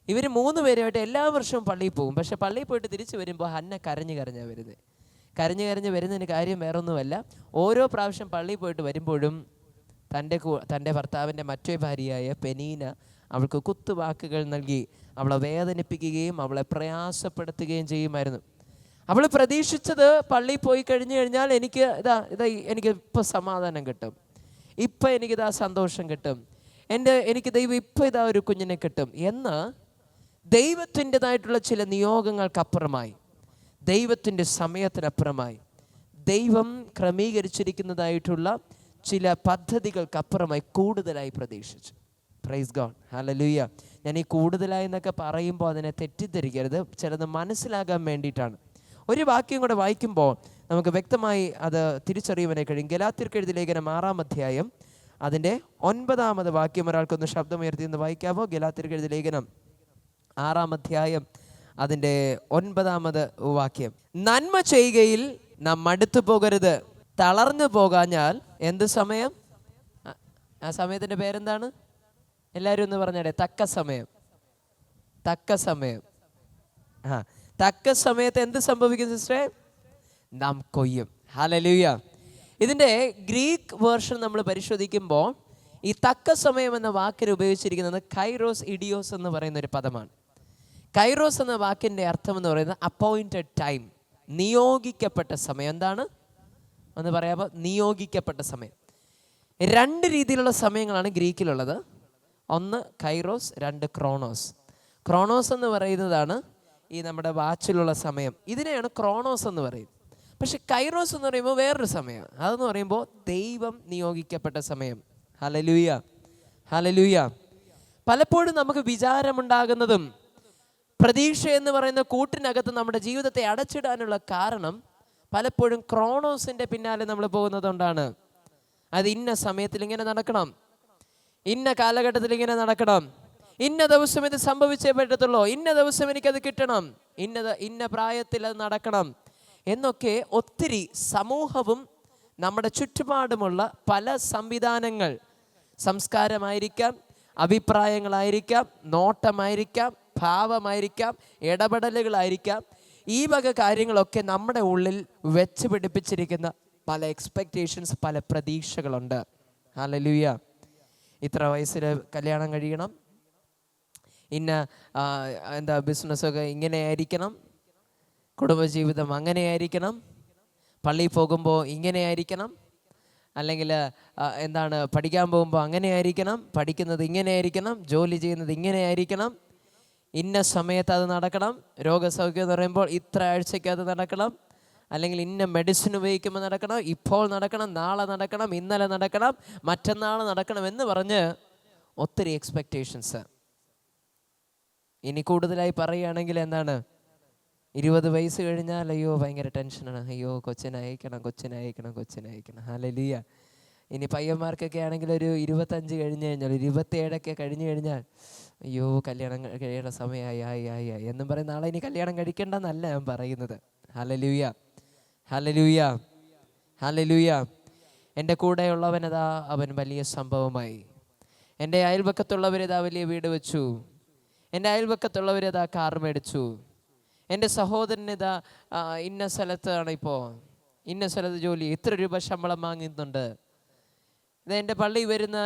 ഇവർ 3 പേരുമായിട്ട് എല്ലാ വർഷവും പള്ളിയിൽ പോകും. പക്ഷെ പള്ളിയിൽ പോയിട്ട് തിരിച്ച് വരുമ്പോൾ ഹന്ന കരഞ്ഞാണ് വരുന്നത്. കരഞ്ഞ് വരുന്നതിന് കാര്യം വേറൊന്നുമല്ല, ഓരോ പ്രാവശ്യം പള്ളിയിൽ പോയിട്ട് വരുമ്പോഴും തൻ്റെ ഭർത്താവിൻ്റെ മറ്റേ ഭാര്യയായ പെനീന അവൾക്ക് കുത്തുവാക്കുകൾ നൽകി അവളെ വേദനിപ്പിക്കുകയും അവളെ പ്രയാസപ്പെടുത്തുകയും ചെയ്യുമായിരുന്നു. അവൾ പ്രതീക്ഷിച്ചത് പള്ളിയിൽ പോയി കഴിഞ്ഞാൽ എനിക്ക് ഇപ്പോൾ സമാധാനം കിട്ടും, ഇപ്പം എനിക്കിതാ സന്തോഷം കിട്ടും, എനിക്ക് ദൈവം ഇപ്പം ഒരു കുഞ്ഞിനെ കിട്ടും എന്ന് ദൈവത്തിൻ്റെതായിട്ടുള്ള ചില നിയോഗങ്ങൾക്കപ്പുറമായി, ദൈവത്തിൻ്റെ സമയത്തിനപ്പുറമായി, ദൈവം ക്രമീകരിച്ചിരിക്കുന്നതായിട്ടുള്ള ചില പദ്ധതികൾക്കപ്പുറമായി കൂടുതലായി പ്രതീക്ഷിച്ചു. Praise God. ഹല്ലേലൂയ. ഞാൻ ഈ കൂടുതലായി എന്നൊക്കെ പറയുമ്പോൾ അതിനെ തെറ്റിദ്ധരിക്കരുത്, ചിലത് മനസ്സിലാകാൻ വേണ്ടിയിട്ടാണ്. ഒരു വാക്യം കൂടെ വായിക്കുമ്പോൾ നമുക്ക് വ്യക്തമായി അത് തിരിച്ചറിയുവാനേ കഴിയും. ഗലാത്യർക്ക് എഴുതിയ ലേഖനം 6-ാം അധ്യായം അതിൻ്റെ 9-ാമത് വാക്യം ഒരാൾക്കൊന്ന് ശബ്ദമുയർത്തി എന്ന് വായിക്കാമോ? ഗലാത്യർക്ക് എഴുതിയ ലേഖനം 6-ാം അധ്യായം അതിൻ്റെ 9-ാമത് വാക്യം. നന്മ ചെയ്യുകയിൽ നാം മടുത്തു പോകരുത്, തളർന്നു പോകാഞ്ഞാൽ എന്ത് സമയം? ആ സമയത്തിൻ്റെ പേരെന്താണ്? എല്ലാവരും ഒന്ന് പറഞ്ഞേ. തക്ക സമയം. തക്ക സമയത്ത് എന്ത് സംഭവിക്കും സിസ്റ്ററെ? നാം കൊയ്യും. ഹല്ലേലൂയ. ഇതിൻ്റെ ഗ്രീക്ക് വേർഷൻ നമ്മൾ പരിശോധിക്കുമ്പോൾ ഈ തക്ക സമയം എന്ന വാക്കിന് ഉപയോഗിച്ചിരിക്കുന്നത് കൈറോസ് ഇഡിയോസ് എന്ന് പറയുന്ന ഒരു പദമാണ്. കൈറോസ് എന്ന വാക്കിൻ്റെ അർത്ഥം എന്ന് പറയുന്നത് അപ്പോയിൻറ്റഡ് ടൈം, നിയോഗിക്കപ്പെട്ട സമയം. എന്താണ് ഒന്ന് പറയാമോ? നിയോഗിക്കപ്പെട്ട സമയം. 2 രീതിയിലുള്ള സമയങ്ങളാണ് ഗ്രീക്കിലുള്ളത്. 1 കൈറോസ്, 2 ക്രോണോസ്. ക്രോണോസ് എന്ന് പറയുന്നതാണ് ഈ നമ്മുടെ വാച്ചിലുള്ള സമയം, ഇതിനെയാണ് ക്രോണോസ് എന്ന് പറയുന്നത്. പക്ഷെ കൈറോസ് എന്ന് പറയുമ്പോൾ വേറൊരു സമയം. അതെന്ന് പറയുമ്പോൾ ദൈവം നിയോഗിക്കപ്പെട്ട സമയം. Hallelujah, hallelujah. പലപ്പോഴും നമുക്ക് വിചാരമുണ്ടാകുന്നതും പ്രതീക്ഷ എന്ന് പറയുന്ന കൂട്ടിനകത്ത് നമ്മുടെ ജീവിതത്തെ അടച്ചിടാനുള്ള കാരണം പലപ്പോഴും ക്രോണോസിൻ്റെ പിന്നാലെ നമ്മൾ പോകുന്നത് കൊണ്ടാണ്. അത് ഇന്ന സമയത്തിൽ ഇങ്ങനെ നടക്കണം, ഇന്ന കാലഘട്ടത്തിൽ ഇങ്ങനെ നടക്കണം, ഇന്ന ദിവസം ഇത് സംഭവിച്ചേ പറ്റത്തുള്ളൂ, ഇന്ന ദിവസം എനിക്കത് കിട്ടണം, ഇന്ന പ്രായത്തിൽ അത് നടക്കണം എന്നൊക്കെ ഒത്തിരി സമൂഹവും നമ്മുടെ ചുറ്റുപാടുമുള്ള പല സംവിധാനങ്ങൾ, സംസ്കാരമായിരിക്കാം, അഭിപ്രായങ്ങളായിരിക്കാം, നോട്ടമായിരിക്കാം, ഭാവമായിരിക്കാം, ഇടപെടലുകളായിരിക്കാം, ഈ വക കാര്യങ്ങളൊക്കെ നമ്മുടെ ഉള്ളിൽ വെച്ച് പിടിപ്പിച്ചിരിക്കുന്ന പല എക്സ്പെക്റ്റേഷൻസ്, പല പ്രതീക്ഷകളുണ്ട്. ഹല്ലേലൂയ. ഇത്ര വയസ്സിൽ കല്യാണം കഴിയണം, ഇന്ന ബിസിനസ്സൊക്കെ ഇങ്ങനെ ആയിരിക്കണം, കുടുംബജീവിതം അങ്ങനെ ആയിരിക്കണം, പള്ളിയിൽ പോകുമ്പോൾ ഇങ്ങനെ ആയിരിക്കണം, അല്ലെങ്കിൽ പഠിക്കാൻ പോകുമ്പോൾ അങ്ങനെ ആയിരിക്കണം, പഠിക്കുന്നത് ഇങ്ങനെ ആയിരിക്കണം, ജോലി ചെയ്യുന്നത് ഇങ്ങനെ ആയിരിക്കണം, ഇന്ന സമയത്ത് അത് നടക്കണം, രോഗസൗഖ്യം എന്ന് പറയുമ്പോൾ ഇത്ര ആഴ്ചയ്ക്ക് അത് നടക്കണം, അല്ലെങ്കിൽ ഇന്ന മെഡിസിൻ ഉപയോഗിക്കുമ്പോൾ നടക്കണം, ഇപ്പോൾ നടക്കണം, നാളെ നടക്കണം, ഇന്നലെ നടക്കണം, മറ്റന്നാൾ നടക്കണം എന്ന് പറഞ്ഞ് ഒത്തിരി എക്സ്പെക്റ്റേഷൻസ്. ഇനി കൂടുതലായി പറയുകയാണെങ്കിൽ 20 വയസ്സ് കഴിഞ്ഞാൽ അയ്യോ ഭയങ്കര ടെൻഷനാണ്, അയ്യോ കൊച്ചിനയക്കണം. ഹല്ലേലൂയ. ഇനി പയ്യന്മാർക്കൊക്കെ ആണെങ്കിൽ ഒരു 25 കഴിഞ്ഞ് കഴിഞ്ഞാൽ, 27 കഴിഞ്ഞ് കഴിഞ്ഞാൽ അയ്യോ കല്യാണം കഴിയേണ്ട സമയമായി ആയി എന്നും പറയും. നാളെ ഇനി കല്യാണം കഴിക്കേണ്ടെന്നല്ല ഞാൻ പറയുന്നത്. Hallelujah, hallelujah, hallelujah. എൻ്റെ കൂടെയുള്ളവനതാ അവൻ വലിയ സംഭവമായി. എൻ്റെ അയൽപക്കത്തുള്ളവരിതാ വലിയ വീട് വെച്ചു. എൻ്റെ അയൽപക്കത്തുള്ളവരിതാ കാർ മേടിച്ചു. എൻ്റെ സഹോദരനിതാ ഇന്ന സ്ഥലത്താണ്, ഇന്ന സ്ഥലത്ത് ജോലി, ഇത്ര രൂപ ശമ്പളം വാങ്ങുന്നുണ്ട്. ഇത് എൻ്റെ പള്ളി വരുന്ന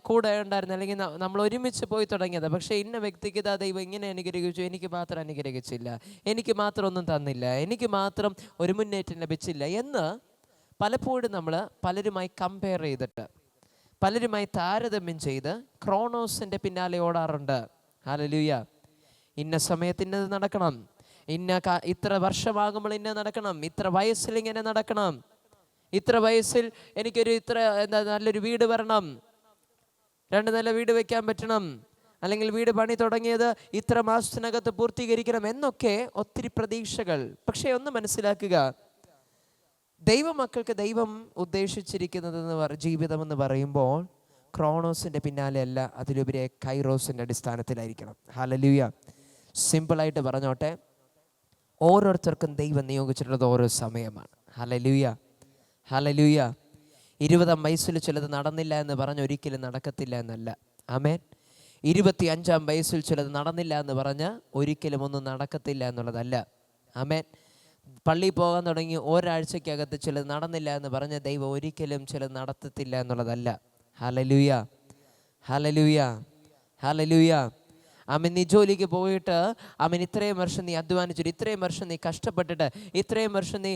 കൂടെ ഉണ്ടായിരുന്നു, അല്ലെങ്കിൽ നമ്മൾ ഒരുമിച്ച് പോയി തുടങ്ങിയത്. പക്ഷേ ഇന്ന വ്യക്തിക്ക് ഇതാ ദൈവം ഇങ്ങനെ അനുഗ്രഹിച്ചു, എനിക്ക് മാത്രം അനുഗ്രഹിച്ചില്ല, എനിക്ക് മാത്രം ഒന്നും തന്നില്ല, എനിക്ക് മാത്രം ഒരു മുന്നേറ്റം ലഭിച്ചില്ല എന്ന് പലപ്പോഴും നമ്മൾ പലരുമായി കമ്പയർ ചെയ്തിട്ട്, പലരുമായി താരതമ്യം ചെയ്ത് ക്രോണോസിൻ്റെ പിന്നാലെ ഓടാറുണ്ട്. ഹല്ലേലൂയ. ഇന്ന സമയത്ത് ഇന്നത് നടക്കണം, ഇത്ര വർഷമാകുമ്പോൾ ഇന്ന നടക്കണം, ഇത്ര വയസ്സിൽ ഇങ്ങനെ നടക്കണം, ഇത്ര വയസ്സിൽ എനിക്കൊരു നല്ലൊരു വീട് വരണം, 2 നില വീട് വെക്കാൻ പറ്റണം, അല്ലെങ്കിൽ വീട് പണി തുടങ്ങിയത് ഇത്ര മാസത്തിനകത്ത് പൂർത്തീകരിക്കണം എന്നൊക്കെ ഒത്തിരി പ്രതീക്ഷകൾ. പക്ഷേ ഒന്ന് മനസ്സിലാക്കുക, ദൈവമക്കൾക്ക് ദൈവം ഉദ്ദേശിച്ചിരിക്കുന്നത് ജീവിതം എന്ന് പറയുമ്പോൾ ക്രോണോസിൻ്റെ പിന്നാലെ അല്ല, അതിലുപരി കൈറോസിൻ്റെ അടിസ്ഥാനത്തിലായിരിക്കണം. ഹല്ലേലൂയ. സിമ്പിളായിട്ട് പറഞ്ഞോട്ടെ, ഓരോരുത്തർക്കും ദൈവം നിയോഗിച്ചിട്ടുള്ളത് ഓരോ സമയമാണ്. Hallelujah, hallelujah. 20 വയസ്സിൽ ചിലത് നടന്നില്ല എന്ന് പറഞ്ഞ് ഒരിക്കലും നടക്കത്തില്ല എന്നല്ല. ആമേൻ. 25 വയസ്സിൽ ചിലത് നടന്നില്ല എന്ന് പറഞ്ഞ് ഒരിക്കലും ഒന്നും നടക്കത്തില്ല എന്നുള്ളതല്ല. ആമേൻ. പള്ളിയിൽ പോകാൻ തുടങ്ങി ഒരാഴ്ചക്കകത്ത് ചിലത് നടന്നില്ല എന്ന് പറഞ്ഞ് ദൈവം ഒരിക്കലും ചിലത് നടത്തത്തില്ല എന്നുള്ളതല്ല. Hallelujah, hallelujah, hallelujah. നീ ജോലിക്ക് പോയിട്ട് ഇത്രയും വർഷം നീ അധ്വാനിച്ചിട്ട്, ഇത്രയും വർഷം നീ കഷ്ടപ്പെട്ടിട്ട്, ഇത്രയും വർഷം നീ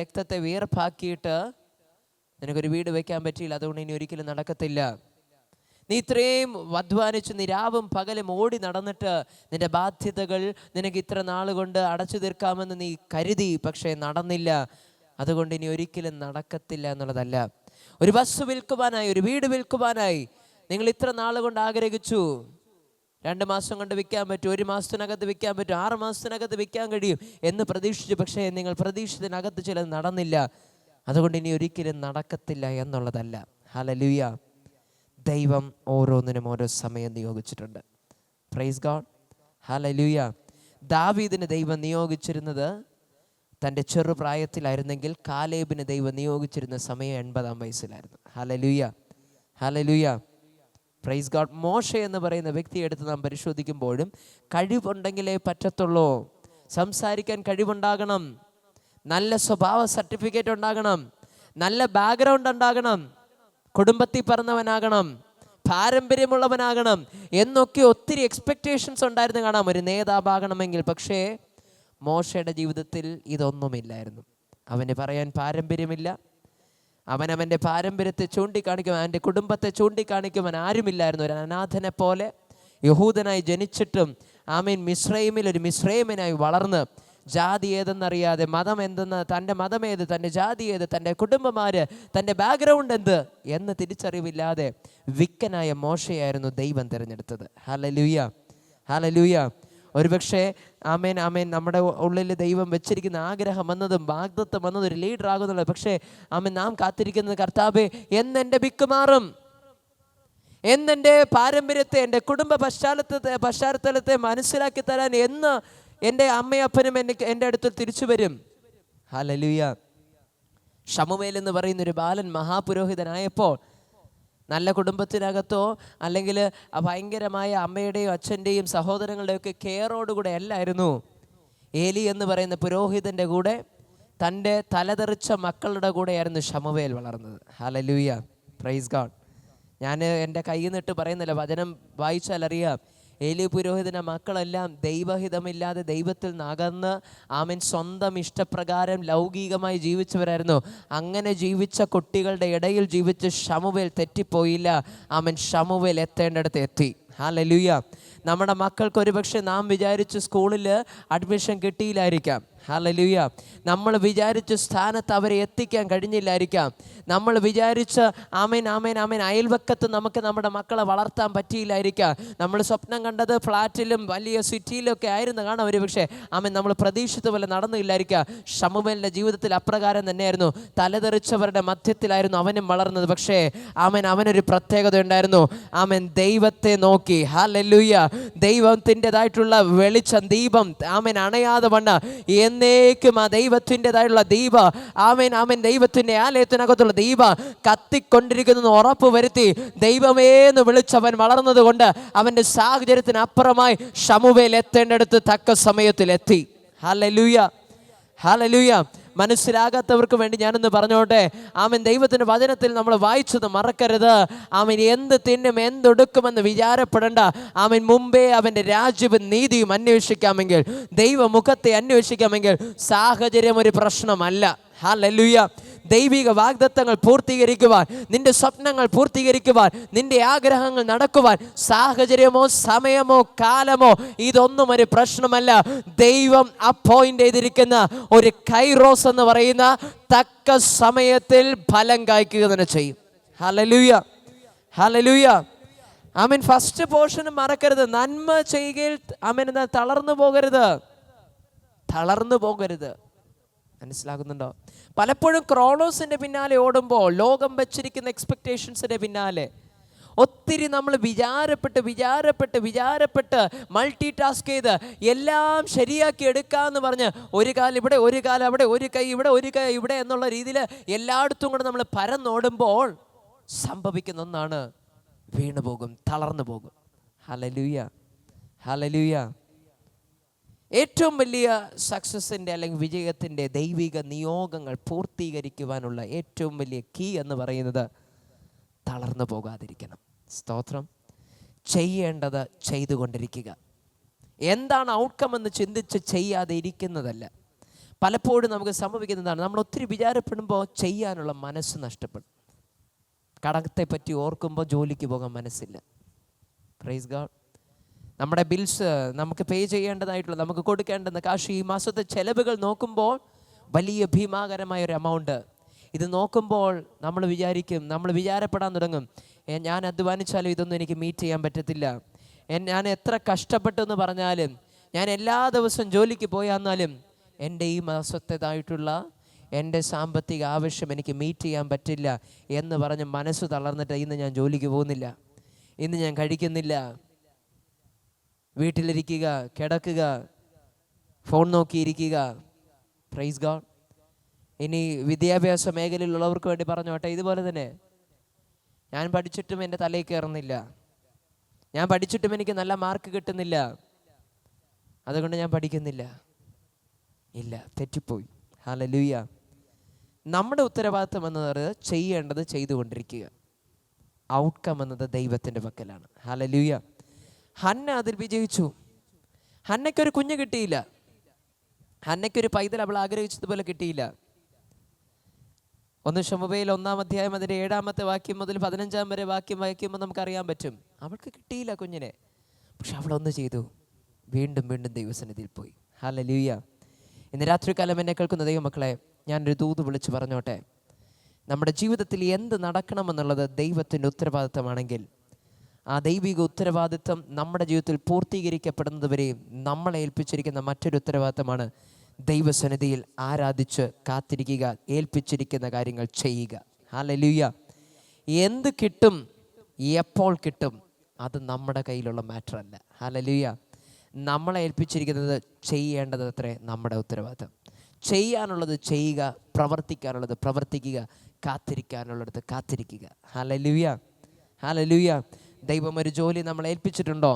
രക്തത്തെ വിയർപ്പാക്കിയിട്ട് നിനക്കൊരു വീട് വെക്കാൻ പറ്റിയില്ല, അതുകൊണ്ട് ഇനി ഒരിക്കലും നടക്കത്തില്ല. നീ ഇത്രയും അധ്വാനിച്ച് നീ രാവും പകലും ഓടി നടന്നിട്ട് നിന്റെ ബാധ്യതകൾ നിനക്ക് ഇത്ര നാളുകൊണ്ട് അടച്ചു തീർക്കാമെന്ന് നീ കരുതി, പക്ഷേ നടന്നില്ല, അതുകൊണ്ട് ഇനി ഒരിക്കലും നടക്കത്തില്ല എന്നുള്ളതല്ല. ഒരു വസ്തു വിൽക്കുവാനായി, ഒരു വീട് വിൽക്കുവാനായി നിങ്ങൾ ഇത്ര നാളുകൊണ്ട് ആഗ്രഹിച്ചു, 2 മാസം കൊണ്ട് വിൽക്കാൻ പറ്റും, 1 മാസത്തിനകത്ത് വിൽക്കാൻ പറ്റും, 6 മാസത്തിനകത്ത് വിൽക്കാൻ കഴിയും എന്ന് പ്രതീക്ഷിച്ചു. പക്ഷേ നിങ്ങൾ പ്രതീക്ഷിച്ചതിനകത്ത് ചിലത് നടന്നില്ല, അതുകൊണ്ട് ഇനി ഒരിക്കലും നടക്കത്തില്ല എന്നുള്ളതല്ല. ഹല്ലേലൂയ. ദൈവം ഓരോന്നിനും ഓരോ സമയം നിയോഗിച്ചിട്ടുണ്ട്. Praise God. ഹല്ലേലൂയ. ദാവീദിന് ദൈവം നിയോഗിച്ചിരുന്നത് തൻ്റെ ചെറുപ്രായത്തിലായിരുന്നെങ്കിൽ കാലേബിന് ദൈവം നിയോഗിച്ചിരുന്ന സമയം 80 വയസ്സിലായിരുന്നു. Hallelujah, hallelujah. Praise God. മോശെ എന്ന് പറയുന്ന വ്യക്തിയെ എടുത്ത് നാം പരിശോധിക്കുമ്പോഴും കഴിവുണ്ടെങ്കിലേ പറ്റത്തുള്ളൂ. സംസാരിക്കാൻ കഴിവുണ്ടാകണം, നല്ല സ്വഭാവ സർട്ടിഫിക്കറ്റ് ഉണ്ടാകണം, നല്ല ബാക്ക്ഗ്രൗണ്ട് ഉണ്ടാകണം, കുടുംബത്തിൽ പറഞ്ഞവനാകണം, പാരമ്പര്യമുള്ളവനാകണം എന്നൊക്കെ ഒത്തിരി എക്സ്പെക്റ്റേഷൻസ് ഉണ്ടായിരുന്നു കാണാം ഒരു നേതാവാകണമെങ്കിൽ. പക്ഷേ മോശയുടെ ജീവിതത്തിൽ ഇതൊന്നുമില്ലായിരുന്നു. അവന് പറയാൻ പാരമ്പര്യമില്ല, അവനവൻ്റെ പാരമ്പര്യത്തെ ചൂണ്ടിക്കാണിക്കുവാൻ, അവൻ്റെ കുടുംബത്തെ ചൂണ്ടിക്കാണിക്കുവാൻ ആരുമില്ലായിരുന്നു. ഒരു അനാഥനെ പോലെ യഹൂദനായി ജനിച്ചിട്ടും മിസ്രൈമിൽ ഒരു മിസ്രൈമിനായി വളർന്ന് ജാതി ഏതെന്നറിയാതെ, മതം എന്തെന്ന്, തൻ്റെ മതമേത്, തൻ്റെ ജാതി ഏത്, തൻ്റെ കുടുംബമാര്, തൻ്റെ ബാക്ക്ഗ്രൗണ്ട് എന്ത് എന്ന് തിരിച്ചറിവില്ലാതെ വിക്കനായ മോശയായിരുന്നു ദൈവം തിരഞ്ഞെടുത്തത്. Hallelujah, hallelujah. ഒരുപക്ഷെ നമ്മുടെ ഉള്ളിൽ ദൈവം വെച്ചിരിക്കുന്ന ആഗ്രഹം വന്നതും വാഗ്ദത്തം വന്നതും ഒരു ലീഡർ ആകുന്നുള്ളത്. പക്ഷേ നാം കാത്തിരിക്കുന്നത്, കർത്താവേ എന്നെൻ്റെ ബിക്ക് മാറും, എന്നെൻ്റെ പാരമ്പര്യത്തെ, എൻ്റെ കുടുംബ പശ്ചാത്തലത്തെ മനസ്സിലാക്കി തരാൻ എന്ന് എൻ്റെ അമ്മയപ്പനും എൻ്റെ അടുത്ത് തിരിച്ചു വരും. ഹല്ലേലൂയ. ശമൂവേൽ എന്ന് പറയുന്ന ഒരു ബാലൻ മഹാപുരോഹിതനായപ്പോൾ നല്ല കുടുംബത്തിനകത്തോ അല്ലെങ്കിൽ ഭയങ്കരമായ അമ്മയുടെയും അച്ഛൻ്റെയും സഹോദരങ്ങളുടെയും ഒക്കെ കെയറോടുകൂടെ അല്ലായിരുന്നു. ഏലി എന്ന് പറയുന്ന പുരോഹിതൻ്റെ കൂടെ തൻ്റെ തലതെറിച്ച മക്കളുടെ കൂടെയായിരുന്നു ശമൂവേൽ വളർന്നത്. Hallelujah, praise God. ഞാൻ എൻ്റെ കയ്യിൽ നിന്നിട്ട് പറയുന്നില്ല, വചനം വായിച്ചാൽ അറിയാം. ഏലി പുരോഹിതൻ്റെ മക്കളെല്ലാം ദൈവഹിതമില്ലാതെ ദൈവത്തിൽ നകന്ന് ആമേൻ സ്വന്തം ഇഷ്ടപ്രകാരം ലൗകികമായി ജീവിച്ചവരായിരുന്നു. അങ്ങനെ ജീവിച്ച കുട്ടികളുടെ ഇടയിൽ ജീവിച്ച് ശമൂവേൽ തെറ്റിപ്പോയില്ല. ആമേൻ ശമൂവേൽ എത്തേണ്ടടുത്ത് എത്തി. ഹല്ലേലൂയ. നമ്മുടെ മക്കൾക്ക് ഒരുപക്ഷെ നാം വിചാരിച്ച് സ്കൂളിൽ അഡ്മിഷൻ കിട്ടിയില്ലായിരിക്കാം. ഹല്ലേലൂയ. നമ്മൾ വിചാരിച്ച സ്ഥാനത്ത് അവരെ എത്തിക്കാൻ കഴിഞ്ഞില്ലായിരിക്കാം. നമ്മൾ വിചാരിച്ച ആമേൻ ആമേൻ ആമേൻ അയൽവക്കത്ത് നമുക്ക് നമ്മുടെ മക്കളെ വളർത്താൻ പറ്റിയില്ലായിരിക്കാം. നമ്മൾ സ്വപ്നം കണ്ടത് ഫ്ലാറ്റിലും വലിയ സിറ്റിയിലൊക്കെ ആയിരുന്നു കാണാം. ഒരുപക്ഷെ ആമേൻ നമ്മൾ പ്രതീക്ഷിച്ച പോലെ നടന്നില്ലായിരിക്കാം. ശമൂവേലിൻ്റെ ജീവിതത്തിൽ അപ്രകാരം തന്നെയായിരുന്നു. തലതെറിച്ചവരുടെ മധ്യത്തിലായിരുന്നു അവനും വളർന്നത്. പക്ഷേ ആമേൻ അവനൊരു പ്രത്യേകത ഉണ്ടായിരുന്നു. ആമേൻ ദൈവത്തെ നോക്കി. ഹല്ലേലൂയ. ദൈവത്തിൻ്റെതായിട്ടുള്ള വെളിച്ചം, ദീപം ആമേൻ അണയാതെ വണ്ണ എന്നേക്കും ആ ദൈവത്തിൻ്റെതായിട്ടുള്ള ദീപ ആമേൻ ആമേൻ ദൈവത്തിൻ്റെ ആലയത്തിനകത്തുള്ള ദീപ കത്തിക്കൊണ്ടിരിക്കുന്നു ഉറപ്പ് വരുത്തി ദൈവമേന്ന് വിളിച്ചവൻ വളർന്നത് കൊണ്ട് അവൻ്റെ സാഹചര്യത്തിന് അപ്പുറമായി ശമൂവേൽ എത്തേണ്ടടുത്ത് തക്ക സമയത്തിലെത്തി. ഹല്ലേലൂയ. ഹല്ലേലൂയ. മനസ്സിലാകാത്തവർക്ക് വേണ്ടി ഞാനൊന്ന് പറഞ്ഞോട്ടെ. ആമേൻ ദൈവത്തിൻ്റെ വചനത്തിൽ നമ്മൾ വായിച്ചത് മറക്കരുത്. ആമേൻ എന്ത് തിന്നും എന്തൊടുക്കുമെന്ന് വിചാരപ്പെടേണ്ട. ആമേൻ മുമ്പേ അവൻ്റെ രാജ്യവും നീതിയും അന്വേഷിക്കാമെങ്കിൽ, ദൈവമുഖത്തെ അന്വേഷിക്കാമെങ്കിൽ സാഹചര്യം ഒരു പ്രശ്നമല്ല. ഹല്ലേലൂയ. ദൈവിക വാഗ്ദത്തങ്ങൾ പൂർത്തീകരിക്കുവാൻ, നിന്റെ സ്വപ്നങ്ങൾ പൂർത്തീകരിക്കുവാൻ, നിന്റെ ആഗ്രഹങ്ങൾ നടക്കുവാൻ സാഹചര്യമോ സമയമോ കാലമോ ഇതൊന്നും ഒരു പ്രശ്നമല്ല. ദൈവം അപ്പോയിന്റ് ചെയ്തിരിക്കുന്ന ഒരു കൈറോസ് എന്ന് പറയുന്ന തക്ക സമയത്തിൽ ഫലം കായ്ക്കുക തന്നെ ചെയ്യും. ഹല്ലേലൂയ. ഹല്ലേലൂയ. ആമേൻ. ഫസ്റ്റ് പോർഷനും മറക്കരുത്. നന്മ ചെയ്യുകയിൽ ആമേൻ തളർന്നു പോകരുത്. തളർന്നു പോകരുത്. മനസ്സിലാകുന്നുണ്ടോ? പലപ്പോഴും ക്രോണോസിൻ്റെ പിന്നാലെ ഓടുമ്പോൾ, ലോകം വെച്ചിരിക്കുന്ന എക്സ്പെക്റ്റേഷൻസിൻ്റെ പിന്നാലെ ഒത്തിരി നമ്മൾ വിചാരപ്പെട്ട് മൾട്ടി ടാസ്ക് ചെയ്ത് എല്ലാം ശരിയാക്കി എടുക്കാമെന്ന് പറഞ്ഞ് ഒരു കാലം ഇവിടെ, ഒരു കാലം അവിടെ, ഒരു കൈ ഇവിടെ, ഒരു കൈ ഇവിടെ എന്നുള്ള രീതിയിൽ എല്ലായിടത്തും കൂടെ നമ്മൾ പരന്നോടുമ്പോൾ സംഭവിക്കുന്ന ഒന്നാണ്, വീണു പോകും, തളർന്നു പോകും. ഹല്ലേലൂയ. ഹല്ലേലൂയ. ഏറ്റവും വലിയ സക്സസിൻ്റെ അല്ലെങ്കിൽ വിജയത്തിൻ്റെ ദൈവിക നിയോഗങ്ങൾ പൂർത്തീകരിക്കുവാനുള്ള ഏറ്റവും വലിയ കീ എന്ന് പറയുന്നത് തളർന്നു പോകാതിരിക്കണം. സ്തോത്രം. ചെയ്യേണ്ടത് ചെയ്തുകൊണ്ടിരിക്കുക. എന്താണ് ഔട്ട്കം എന്ന് ചിന്തിച്ച് ചെയ്യാതെ ഇരിക്കുന്നതല്ല. പലപ്പോഴും നമുക്ക് സംഭവിക്കുന്നതാണ്, നമ്മൾ ഒത്തിരി വിചാരപ്പെടുമ്പോൾ ചെയ്യാനുള്ള മനസ്സ് നഷ്ടപ്പെടും. കടത്തെ പറ്റി ഓർക്കുമ്പോൾ ജോലിക്ക് പോകാൻ മനസ്സില്ല. Praise God. നമ്മുടെ ബിൽസ് നമുക്ക് പേ ചെയ്യേണ്ടതായിട്ടുള്ള, നമുക്ക് കൊടുക്കേണ്ടുന്ന കാശ്, ഈ മാസത്തെ ചെലവുകൾ നോക്കുമ്പോൾ വലിയ ഭീമാകരമായ ഒരു എമൗണ്ട്. ഇത് നോക്കുമ്പോൾ നമ്മൾ വിചാരപ്പെടാൻ തുടങ്ങും, ഞാൻ അധ്വാനിച്ചാലും ഇതൊന്നും എനിക്ക് മീറ്റ് ചെയ്യാൻ പറ്റത്തില്ല. ഞാൻ എത്ര കഷ്ടപ്പെട്ടെന്ന് പറഞ്ഞാലും, ഞാൻ എല്ലാ ദിവസവും ജോലിക്ക് പോയാന്നാലും എൻ്റെ ഈ മാസത്തേതായിട്ടുള്ള എൻ്റെ സാമ്പത്തിക ആവശ്യം എനിക്ക് മീറ്റ് ചെയ്യാൻ പറ്റില്ല എന്ന് പറഞ്ഞ് മനസ്സ് തളർന്നിട്ട് ഇന്ന് ഞാൻ ജോലിക്ക് പോകുന്നില്ല, ഇന്ന് ഞാൻ കഴിക്കുന്നില്ല, വീട്ടിലിരിക്കുക, കിടക്കുക, ഫോൺ നോക്കിയിരിക്കുക. Praise God. ഇനി വിദ്യാഭ്യാസ മേഖലയിലുള്ളവർക്ക് വേണ്ടി പറഞ്ഞോട്ടെ, ഇതുപോലെ തന്നെ. ഞാൻ പഠിച്ചിട്ടും എൻ്റെ തലയിൽ കയറുന്നില്ല, ഞാൻ പഠിച്ചിട്ടും എനിക്ക് നല്ല മാർക്ക് കിട്ടുന്നില്ല, അതുകൊണ്ട് ഞാൻ പഠിക്കുന്നില്ല. ഇല്ല, തെറ്റിപ്പോയി. ഹല്ലേലൂയ. നമ്മുടെ ഉത്തരവാദിത്വം എന്നത് ചെയ്യേണ്ടത് ചെയ്തുകൊണ്ടിരിക്കുക. ഔട്ട്കം എന്നത് ദൈവത്തിൻ്റെ പക്കലാണ്. ഹല്ലേലൂയ. ഹന്ന അതിൽ വിജയിച്ചു. ഹന്നയ്ക്കൊരു കുഞ്ഞ് കിട്ടിയില്ല, ഹന്നയ്ക്കൊരു പൈതൽ അവൾ ആഗ്രഹിച്ചതുപോലെ കിട്ടിയില്ല. 1 ശമൂവേൽ 1-ാം അധ്യായം അതിൻ്റെ 7-ാമത്തെ വാക്യം മുതൽ 15-ാം വരെ വാക്യം വായിക്കുമ്പോൾ നമുക്കറിയാൻ പറ്റും, അവൾക്ക് കിട്ടിയില്ല കുഞ്ഞിനെ. പക്ഷെ അവളൊന്ന് ചെയ്തു, വീണ്ടും വീണ്ടും ദൈവസന്നിധിയിൽ പോയി. ഹല്ലേലൂയ. ഇന്ന് രാത്രികാലം എന്നെ കേൾക്കുന്ന ദൈവമക്കളെ, ഞാനൊരു ദൂത് വിളിച്ച് പറഞ്ഞോട്ടെ. നമ്മുടെ ജീവിതത്തിൽ എന്ത് നടക്കണമെന്നുള്ളത് ദൈവത്തിൻ്റെ ഉത്തരവാദിത്തമാണെങ്കിൽ, ആ ദൈവിക ഉത്തരവാദിത്തം നമ്മുടെ ജീവിതത്തിൽ പൂർത്തീകരിക്കപ്പെടുന്നത് വരെയും നമ്മളെ ഏൽപ്പിച്ചിരിക്കുന്ന മറ്റൊരു ഉത്തരവാദിത്തമാണ് ദൈവസന്നിധിയിൽ ആരാധിച്ച് കാത്തിരിക്കുക, ഏൽപ്പിച്ചിരിക്കുന്ന കാര്യങ്ങൾ ചെയ്യുക. ഹല്ലേലൂയ. എന്ത് കിട്ടും, എപ്പോൾ കിട്ടും, അത് നമ്മുടെ കയ്യിലുള്ള മാറ്റർ അല്ല. ഹല്ലേലൂയ. നമ്മളെ ഏൽപ്പിച്ചിരിക്കുന്നത് ചെയ്യേണ്ടത് അത്രേ നമ്മുടെ ഉത്തരവാദിത്തം. ചെയ്യാനുള്ളത് ചെയ്യുക, പ്രവർത്തിക്കാനുള്ളത് പ്രവർത്തിക്കുക, കാത്തിരിക്കാനുള്ളത് കാത്തിരിക്കുക. ഹല്ലേലൂയ. ഹല്ലേലൂയ. ദൈവം ഒരു ജോലി നമ്മളെ ഏൽപ്പിച്ചിട്ടുണ്ടോ,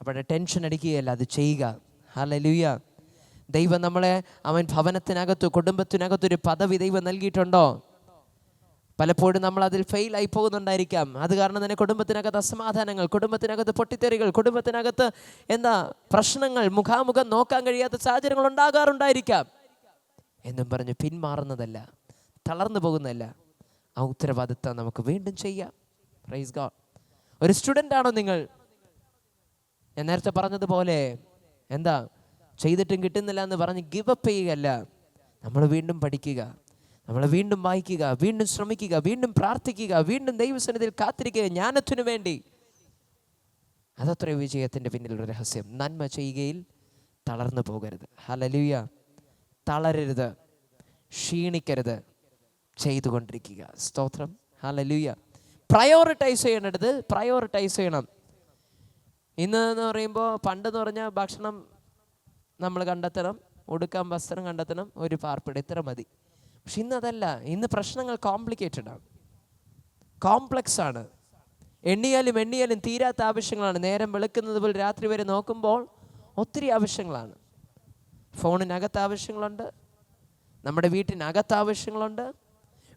അവിടെ ടെൻഷൻ അടിക്കുകയല്ല, അത് ചെയ്യുക. ഹല്ലേലൂയ. ദൈവം നമ്മളെ അവൻ ഭവനത്തിനകത്ത്, കുടുംബത്തിനകത്തൊരു പദവി ദൈവം നൽകിയിട്ടുണ്ടോ, പലപ്പോഴും നമ്മൾ അതിൽ ഫെയിൽ ആയി പോകുന്നുണ്ടായിരിക്കാം. അത് കാരണം തന്നെ കുടുംബത്തിനകത്ത് അസമാധാനങ്ങൾ, കുടുംബത്തിനകത്ത് പൊട്ടിത്തെറികൾ, കുടുംബത്തിനകത്ത് പ്രശ്നങ്ങൾ, മുഖാമുഖം നോക്കാൻ കഴിയാത്ത സാഹചര്യങ്ങൾ ഉണ്ടാകാറുണ്ടായിരിക്കാം. എന്നും പറഞ്ഞ് പിന്മാറുന്നതല്ല, തളർന്നു പോകുന്നതല്ല. ആ ഉത്തരവാദിത്തം നമുക്ക് വീണ്ടും ചെയ്യാം. Praise God. ഒരു സ്റ്റുഡൻ്റ് ആണോ നിങ്ങൾ? ഞാൻ നേരത്തെ പറഞ്ഞതുപോലെ ചെയ്തിട്ടും കിട്ടുന്നില്ല എന്ന് പറഞ്ഞ് ഗിവ് അപ്പ് ചെയ്യുകയല്ല. നമ്മൾ വീണ്ടും പഠിക്കുക, നമ്മൾ വീണ്ടും വായിക്കുക, വീണ്ടും ശ്രമിക്കുക, വീണ്ടും പ്രാർത്ഥിക്കുക, വീണ്ടും ദൈവസന്നിധിയിൽ കാത്തിരിക്കുക ജ്ഞാനത്തിനു വേണ്ടി. അതത്ര വിജയത്തിൻ്റെ പിന്നിലുള്ള രഹസ്യം. നന്മ ചെയ്യുകയിൽ തളർന്നു പോകരുത്. ഹല്ലേലൂയ. തളരരുത്, ക്ഷീണിക്കരുത്, ചെയ്തുകൊണ്ടിരിക്കുക. സ്തോത്രം. ഹല്ലേലൂയ. പ്രയോറിറ്റൈസ് ചെയ്യണം. ഇന്ന് എന്ന് പറയുമ്പോൾ, പണ്ടെന്ന് പറഞ്ഞാൽ ഭക്ഷണം നമ്മൾ കണ്ടെത്തണം, ഉടുക്കാൻ വസ്ത്രം കണ്ടെത്തണം, ഒരു പാർപ്പിടം, ഇത്ര മതി. പക്ഷെ ഇന്നതല്ല. ഇന്ന് പ്രശ്നങ്ങൾ കോംപ്ലിക്കേറ്റഡ് ആണ്, കോംപ്ലക്സ് ആണ്. എണ്ണിയാലും തീരാത്ത ആവശ്യങ്ങളാണ്. നേരം വെളുക്കുന്നത് പോലെ രാത്രി വരെ നോക്കുമ്പോൾ ഒത്തിരി ആവശ്യങ്ങളാണ്. ഫോണിനകത്ത് ആവശ്യങ്ങളുണ്ട്, നമ്മുടെ വീട്ടിനകത്ത് ആവശ്യങ്ങളുണ്ട്,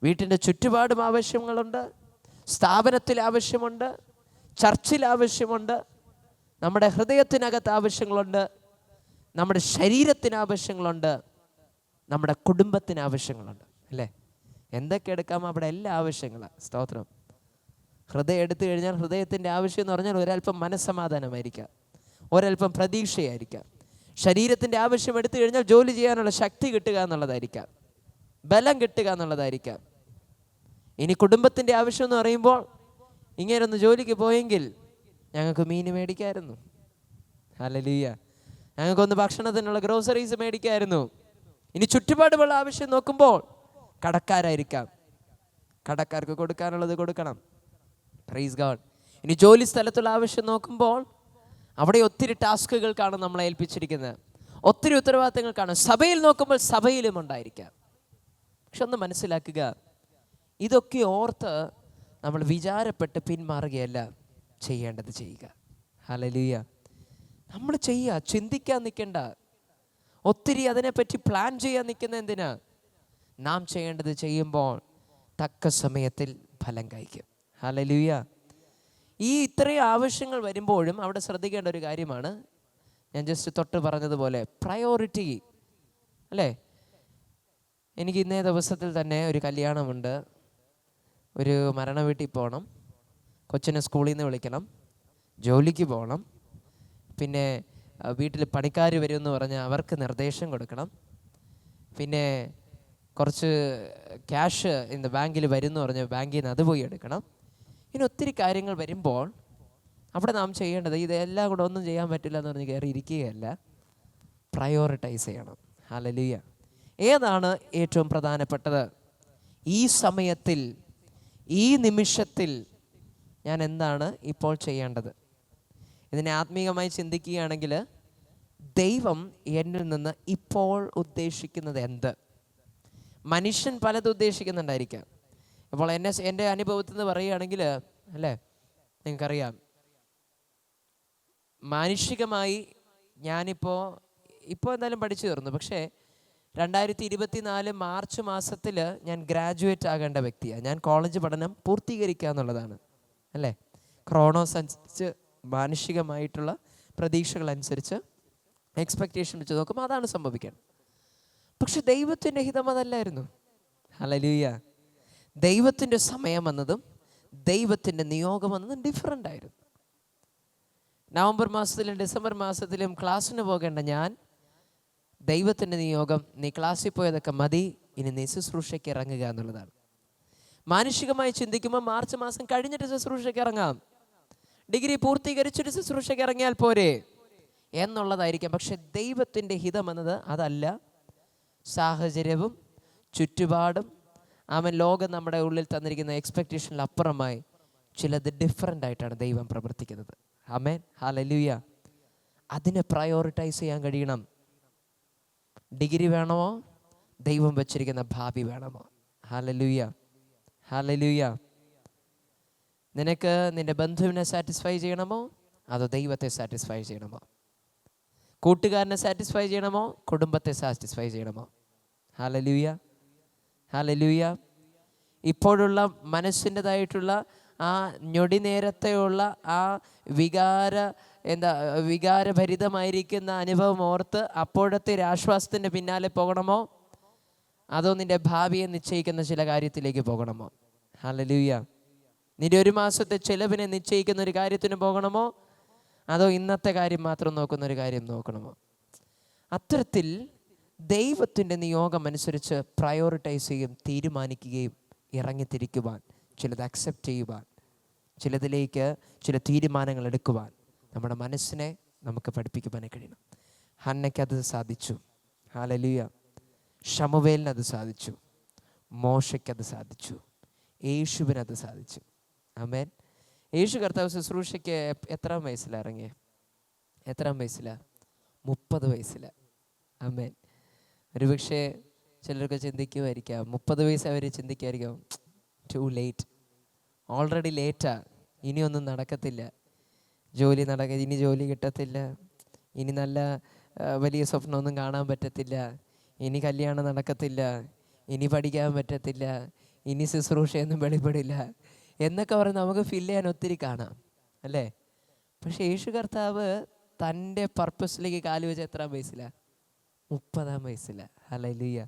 വീട്ടിൻ്റെ ചുറ്റുപാടും ആവശ്യങ്ങളുണ്ട്, സ്ഥാപനത്തിൽ ആവശ്യമുണ്ട്, ചർച്ചിൽ ആവശ്യമുണ്ട്, നമ്മുടെ ഹൃദയത്തിനകത്ത് ആവശ്യങ്ങളുണ്ട്, നമ്മുടെ ശരീരത്തിന് ആവശ്യങ്ങളുണ്ട്, നമ്മുടെ കുടുംബത്തിന് ആവശ്യങ്ങളുണ്ട്. അല്ലേ? എന്തൊക്കെ എടുക്കാമോ അവിടെ എല്ലാ ആവശ്യങ്ങളാണ്. സ്തോത്രം. ഹൃദയം എടുത്തു കഴിഞ്ഞാൽ ഹൃദയത്തിൻ്റെ ആവശ്യം എന്ന് പറഞ്ഞാൽ ഒരല്പം മനസ്സമാധാനമായിരിക്കാം, ഒരല്പം പ്രതീക്ഷയായിരിക്കാം. ശരീരത്തിൻ്റെ ആവശ്യം എടുത്തു കഴിഞ്ഞാൽ ജോലി ചെയ്യാനുള്ള ശക്തി കിട്ടുക എന്നുള്ളതായിരിക്കാം, ബലം കിട്ടുക എന്നുള്ളതായിരിക്കാം. ഇനി കുടുംബത്തിൻ്റെ ആവശ്യം എന്ന് പറയുമ്പോൾ, ഇങ്ങനൊന്ന് ജോലിക്ക് പോയെങ്കിൽ ഞങ്ങൾക്ക് മീൻ മേടിക്കായിരുന്നു, ഹല്ലേലൂയ, ഞങ്ങൾക്കൊന്ന് ഭക്ഷണത്തിനുള്ള ഗ്രോസറീസ് മേടിക്കായിരുന്നു. ഇനി ചുറ്റുപാടുമുള്ള ആവശ്യം നോക്കുമ്പോൾ കടക്കാരായിരിക്കാം, കടക്കാർക്ക് കൊടുക്കാനുള്ളത് കൊടുക്കണം. Praise God. ഇനി ജോലി സ്ഥലത്തുള്ള ആവശ്യം നോക്കുമ്പോൾ അവിടെ ഒത്തിരി ടാസ്കുകൾ കാണും നമ്മളെ ഏൽപ്പിച്ചിരിക്കുന്നത്, ഒത്തിരി ഉത്തരവാദിത്തങ്ങൾ കാണും. സഭയിൽ നോക്കുമ്പോൾ സഭയിലും ഉണ്ടായിരിക്കാം. പക്ഷെ ഒന്ന് മനസ്സിലാക്കുക, ഇതൊക്കെ ഓർത്ത് നമ്മൾ വിചാരപ്പെട്ട് പിന്മാറുകയല്ല ചെയ്യേണ്ടത്, ചെയ്യുക. ഹല്ലേലൂയ. നമ്മൾ ചെയ്യുക, ചിന്തിക്കാൻ നിൽക്കണ്ട, ഒത്തിരി അതിനെപ്പറ്റി പ്ലാൻ ചെയ്യാൻ നിൽക്കുന്ന എന്തിനാ? നാം ചെയ്യേണ്ടത് ചെയ്യുമ്പോൾ തക്ക സമയത്തിൽ ഫലം കായ്ക്കും. ഹല്ലേലൂയ. ഈ ഇത്രയും ആവശ്യങ്ങൾ വരുമ്പോഴും അവിടെ ശ്രദ്ധിക്കേണ്ട ഒരു കാര്യമാണ്, ഞാൻ ജസ്റ്റ് തൊട്ട് പറഞ്ഞതുപോലെ പ്രയോറിറ്റി. അല്ലേ? എനിക്ക് ഇന്നേ ദിവസത്തിൽ തന്നെ ഒരു കല്യാണമുണ്ട്, ഒരു മരണ വീട്ടിൽ പോകണം, കൊച്ചിനെ സ്കൂളിൽ നിന്ന് വിളിക്കണം, ജോലിക്ക് പോകണം, പിന്നെ വീട്ടിൽ പണിക്കാർ വരുമെന്ന് പറഞ്ഞാൽ അവർക്ക് നിർദ്ദേശം കൊടുക്കണം, പിന്നെ കുറച്ച് ക്യാഷ് ഇന്ന് ബാങ്കിൽ വരുമെന്ന് പറഞ്ഞാൽ ബാങ്കിൽ നിന്ന് അത് പോയി എടുക്കണം. ഇനി ഒത്തിരി കാര്യങ്ങൾ വരുമ്പോൾ അവിടെ നാം ചെയ്യേണ്ടത്, ഇതെല്ലാം കൂടെ ഒന്നും ചെയ്യാൻ പറ്റില്ല എന്ന് പറഞ്ഞ് കയറി ഇരിക്കുകയല്ല, പ്രയോറിറ്റൈസ് ചെയ്യണം. ഹല്ലേലൂയ. ഏതാണ് ഏറ്റവും പ്രധാനപ്പെട്ടത്? ഈ സമയത്തിൽ, ഈ നിമിഷത്തിൽ ഞാൻ എന്താണ് ഇപ്പോൾ ചെയ്യേണ്ടത്? ഇതിനെ ആത്മീയമായി ചിന്തിക്കുകയാണെങ്കിൽ, ദൈവം എന്നിൽ നിന്ന് ഇപ്പോൾ ഉദ്ദേശിക്കുന്നത് എന്ത്? മനുഷ്യൻ പലതും ഉദ്ദേശിക്കുന്നുണ്ടായിരിക്കാം. ഇപ്പോൾ എൻ്റെ അനുഭവത്തിൽ നിന്ന് പറയുകയാണെങ്കിൽ, അല്ലേ, നിങ്ങൾക്കറിയാം, മാനുഷികമായി ഞാനിപ്പോൾ എന്തായാലും പഠിച്ചു തീർന്നു. പക്ഷേ 2024 മാർച്ച് മാസത്തിൽ ഞാൻ ഗ്രാജുവേറ്റ് ആകേണ്ട വ്യക്തിയാണ്. ഞാൻ കോളേജ് പഠനം പൂർത്തീകരിക്കുക എന്നുള്ളതാണ്. അല്ലേ? ക്രോണോസ് അനുസരിച്ച്, മാനുഷികമായിട്ടുള്ള പ്രതീക്ഷകളനുസരിച്ച്, എക്സ്പെക്റ്റേഷൻ വെച്ച് നോക്കുമ്പോൾ അതാണ് സംഭവിക്കാൻ. പക്ഷെ ദൈവത്തിൻ്റെ ഹിതം അതല്ലായിരുന്നു. ഹല്ലേലൂയ. ദൈവത്തിൻ്റെ സമയം എന്നതും ദൈവത്തിൻ്റെ നിയോഗം എന്നതും ഡിഫറൻ്റ് ആയിരുന്നു. നവംബർ മാസത്തിലും ഡിസംബർ മാസത്തിലും ക്ലാസ്സിന് പോകേണ്ട ഞാൻ, ദൈവത്തിൻ്റെ നിയോഗം, നീ ക്ലാസ്സിൽ പോയതൊക്കെ മതി, ഇനി നീ ശുശ്രൂഷയ്ക്ക് ഇറങ്ങുക എന്നുള്ളതാണ്. മാനുഷികമായി ചിന്തിക്കുമ്പോൾ മാർച്ച് മാസം കഴിഞ്ഞിട്ട് ശുശ്രൂഷയ്ക്ക് ഇറങ്ങാം, ഡിഗ്രി പൂർത്തീകരിച്ചിട്ട് ശുശ്രൂഷയ്ക്ക് ഇറങ്ങിയാൽ പോരെ എന്നുള്ളതായിരിക്കാം. പക്ഷെ ദൈവത്തിൻ്റെ ഹിതം എന്നത് അതല്ല. സാഹചര്യവും ചുറ്റുപാടും ലോകം നമ്മുടെ ഉള്ളിൽ തന്നിരിക്കുന്ന എക്സ്പെക്റ്റേഷനിൽ അപ്പുറമായി ചിലത് ഡിഫറൻ്റ് ആയിട്ടാണ് ദൈവം പ്രവർത്തിക്കുന്നത്. ആമേൻ. ഹല്ലേലൂയ. അതിനെ പ്രയോറിറ്റൈസ് ചെയ്യാൻ കഴിയണം. ഡിഗ്രി വേണമോ? ദൈവം വെച്ചിരിക്കുന്ന ഭാവി വേണമോ? ഹല്ലേലൂയ. ഹല്ലേലൂയ. നിനക്ക് നിൻ്റെ ബന്ധുവിനെ സാറ്റിസ്ഫൈ ചെയ്യണമോ, അതോ ദൈവത്തെ സാറ്റിസ്ഫൈ ചെയ്യണമോ? കൂട്ടുകാരനെ സാറ്റിസ്ഫൈ ചെയ്യണമോ, കുടുംബത്തെ സാറ്റിസ്ഫൈ ചെയ്യണമോ? ഹല്ലേലൂയ. ഹല്ലേലൂയ. ഇപ്പോഴുള്ള മനസ്സിൻ്റെതായിട്ടുള്ള ആ ഞൊടി നേരത്തെയുള്ള ആ വികാര വികാരഭരിതമായിരിക്കുന്ന അനുഭവം ഓർത്ത് അപ്പോഴത്തെ ഒരു ആശ്വാസത്തിൻ്റെ പിന്നാലെ പോകണമോ, അതോ നിൻ്റെ ഭാവിയെ നിശ്ചയിക്കുന്ന ചില കാര്യത്തിലേക്ക് പോകണമോ? ഹല്ലേലൂയ. നിന്റെ ഒരു മാസത്തെ ചെലവിനെ നിശ്ചയിക്കുന്ന ഒരു കാര്യത്തിന് പോകണമോ, അതോ ഇന്നത്തെ കാര്യം മാത്രം നോക്കുന്ന ഒരു കാര്യം നോക്കണമോ? അത്തരത്തിൽ ദൈവത്തിൻ്റെ നിയോഗം അനുസരിച്ച് പ്രയോറിറ്റൈസ് ചെയ്യും, തീരുമാനിക്കുകയും ഇറങ്ങിത്തിരിക്കുവാൻ, ചിലത് അക്സെപ്റ്റ് ചെയ്യുവാൻ, ചിലതിലേക്ക് ചില തീരുമാനങ്ങൾ എടുക്കുവാൻ നമ്മുടെ മനസ്സിനെ നമുക്ക് പഠിപ്പിക്കുവാൻ കഴിയണം. ഹന്നയ്ക്കത് സാധിച്ചു. ഹല്ലേലൂയ. ശമൂവേലിനത് സാധിച്ചു. മോശയ്ക്കത് സാധിച്ചു. യേശുവിനത് സാധിച്ചു. ആമേൻ. യേശു കർത്താവ് ശുശ്രൂഷയ്ക്ക് എത്രാം വയസ്സിലാണ് ഇറങ്ങിയത്? എത്രാം വയസ്സിലാണ്? 30 വയസ്സിലാണ്. ആമേൻ. ഒരുപക്ഷെ ചിലർക്ക് ചിന്തിക്കുമായിരിക്കാം, 30 വയസ്സ് അവർ ചിന്തിക്കുമായിരിക്കാം, ടു ലേറ്റ്, ഓൾറെഡി ലേറ്റാ, ഇനിയൊന്നും നടക്കത്തില്ല, ഇനി ജോലി കിട്ടത്തില്ല, ഇനി നല്ല വലിയ സ്വപ്നമൊന്നും കാണാൻ പറ്റത്തില്ല, ഇനി കല്യാണം നടക്കത്തില്ല, ഇനി പഠിക്കാൻ പറ്റത്തില്ല, ഇനി ശുശ്രൂഷയൊന്നും വെളിപ്പെടില്ല എന്നൊക്കെ പറഞ്ഞ് നമുക്ക് ഫീൽ ചെയ്യാൻ ഒത്തിരി കാണാം, അല്ലേ? പക്ഷേ യേശു കർത്താവ് തൻ്റെ പർപ്പസിലേക്ക് കാല് വെച്ച് എത്രാം വയസ്സിലാണ്? 30-ാം വയസ്സിലാണ്. ഹല്ലേലൂയ.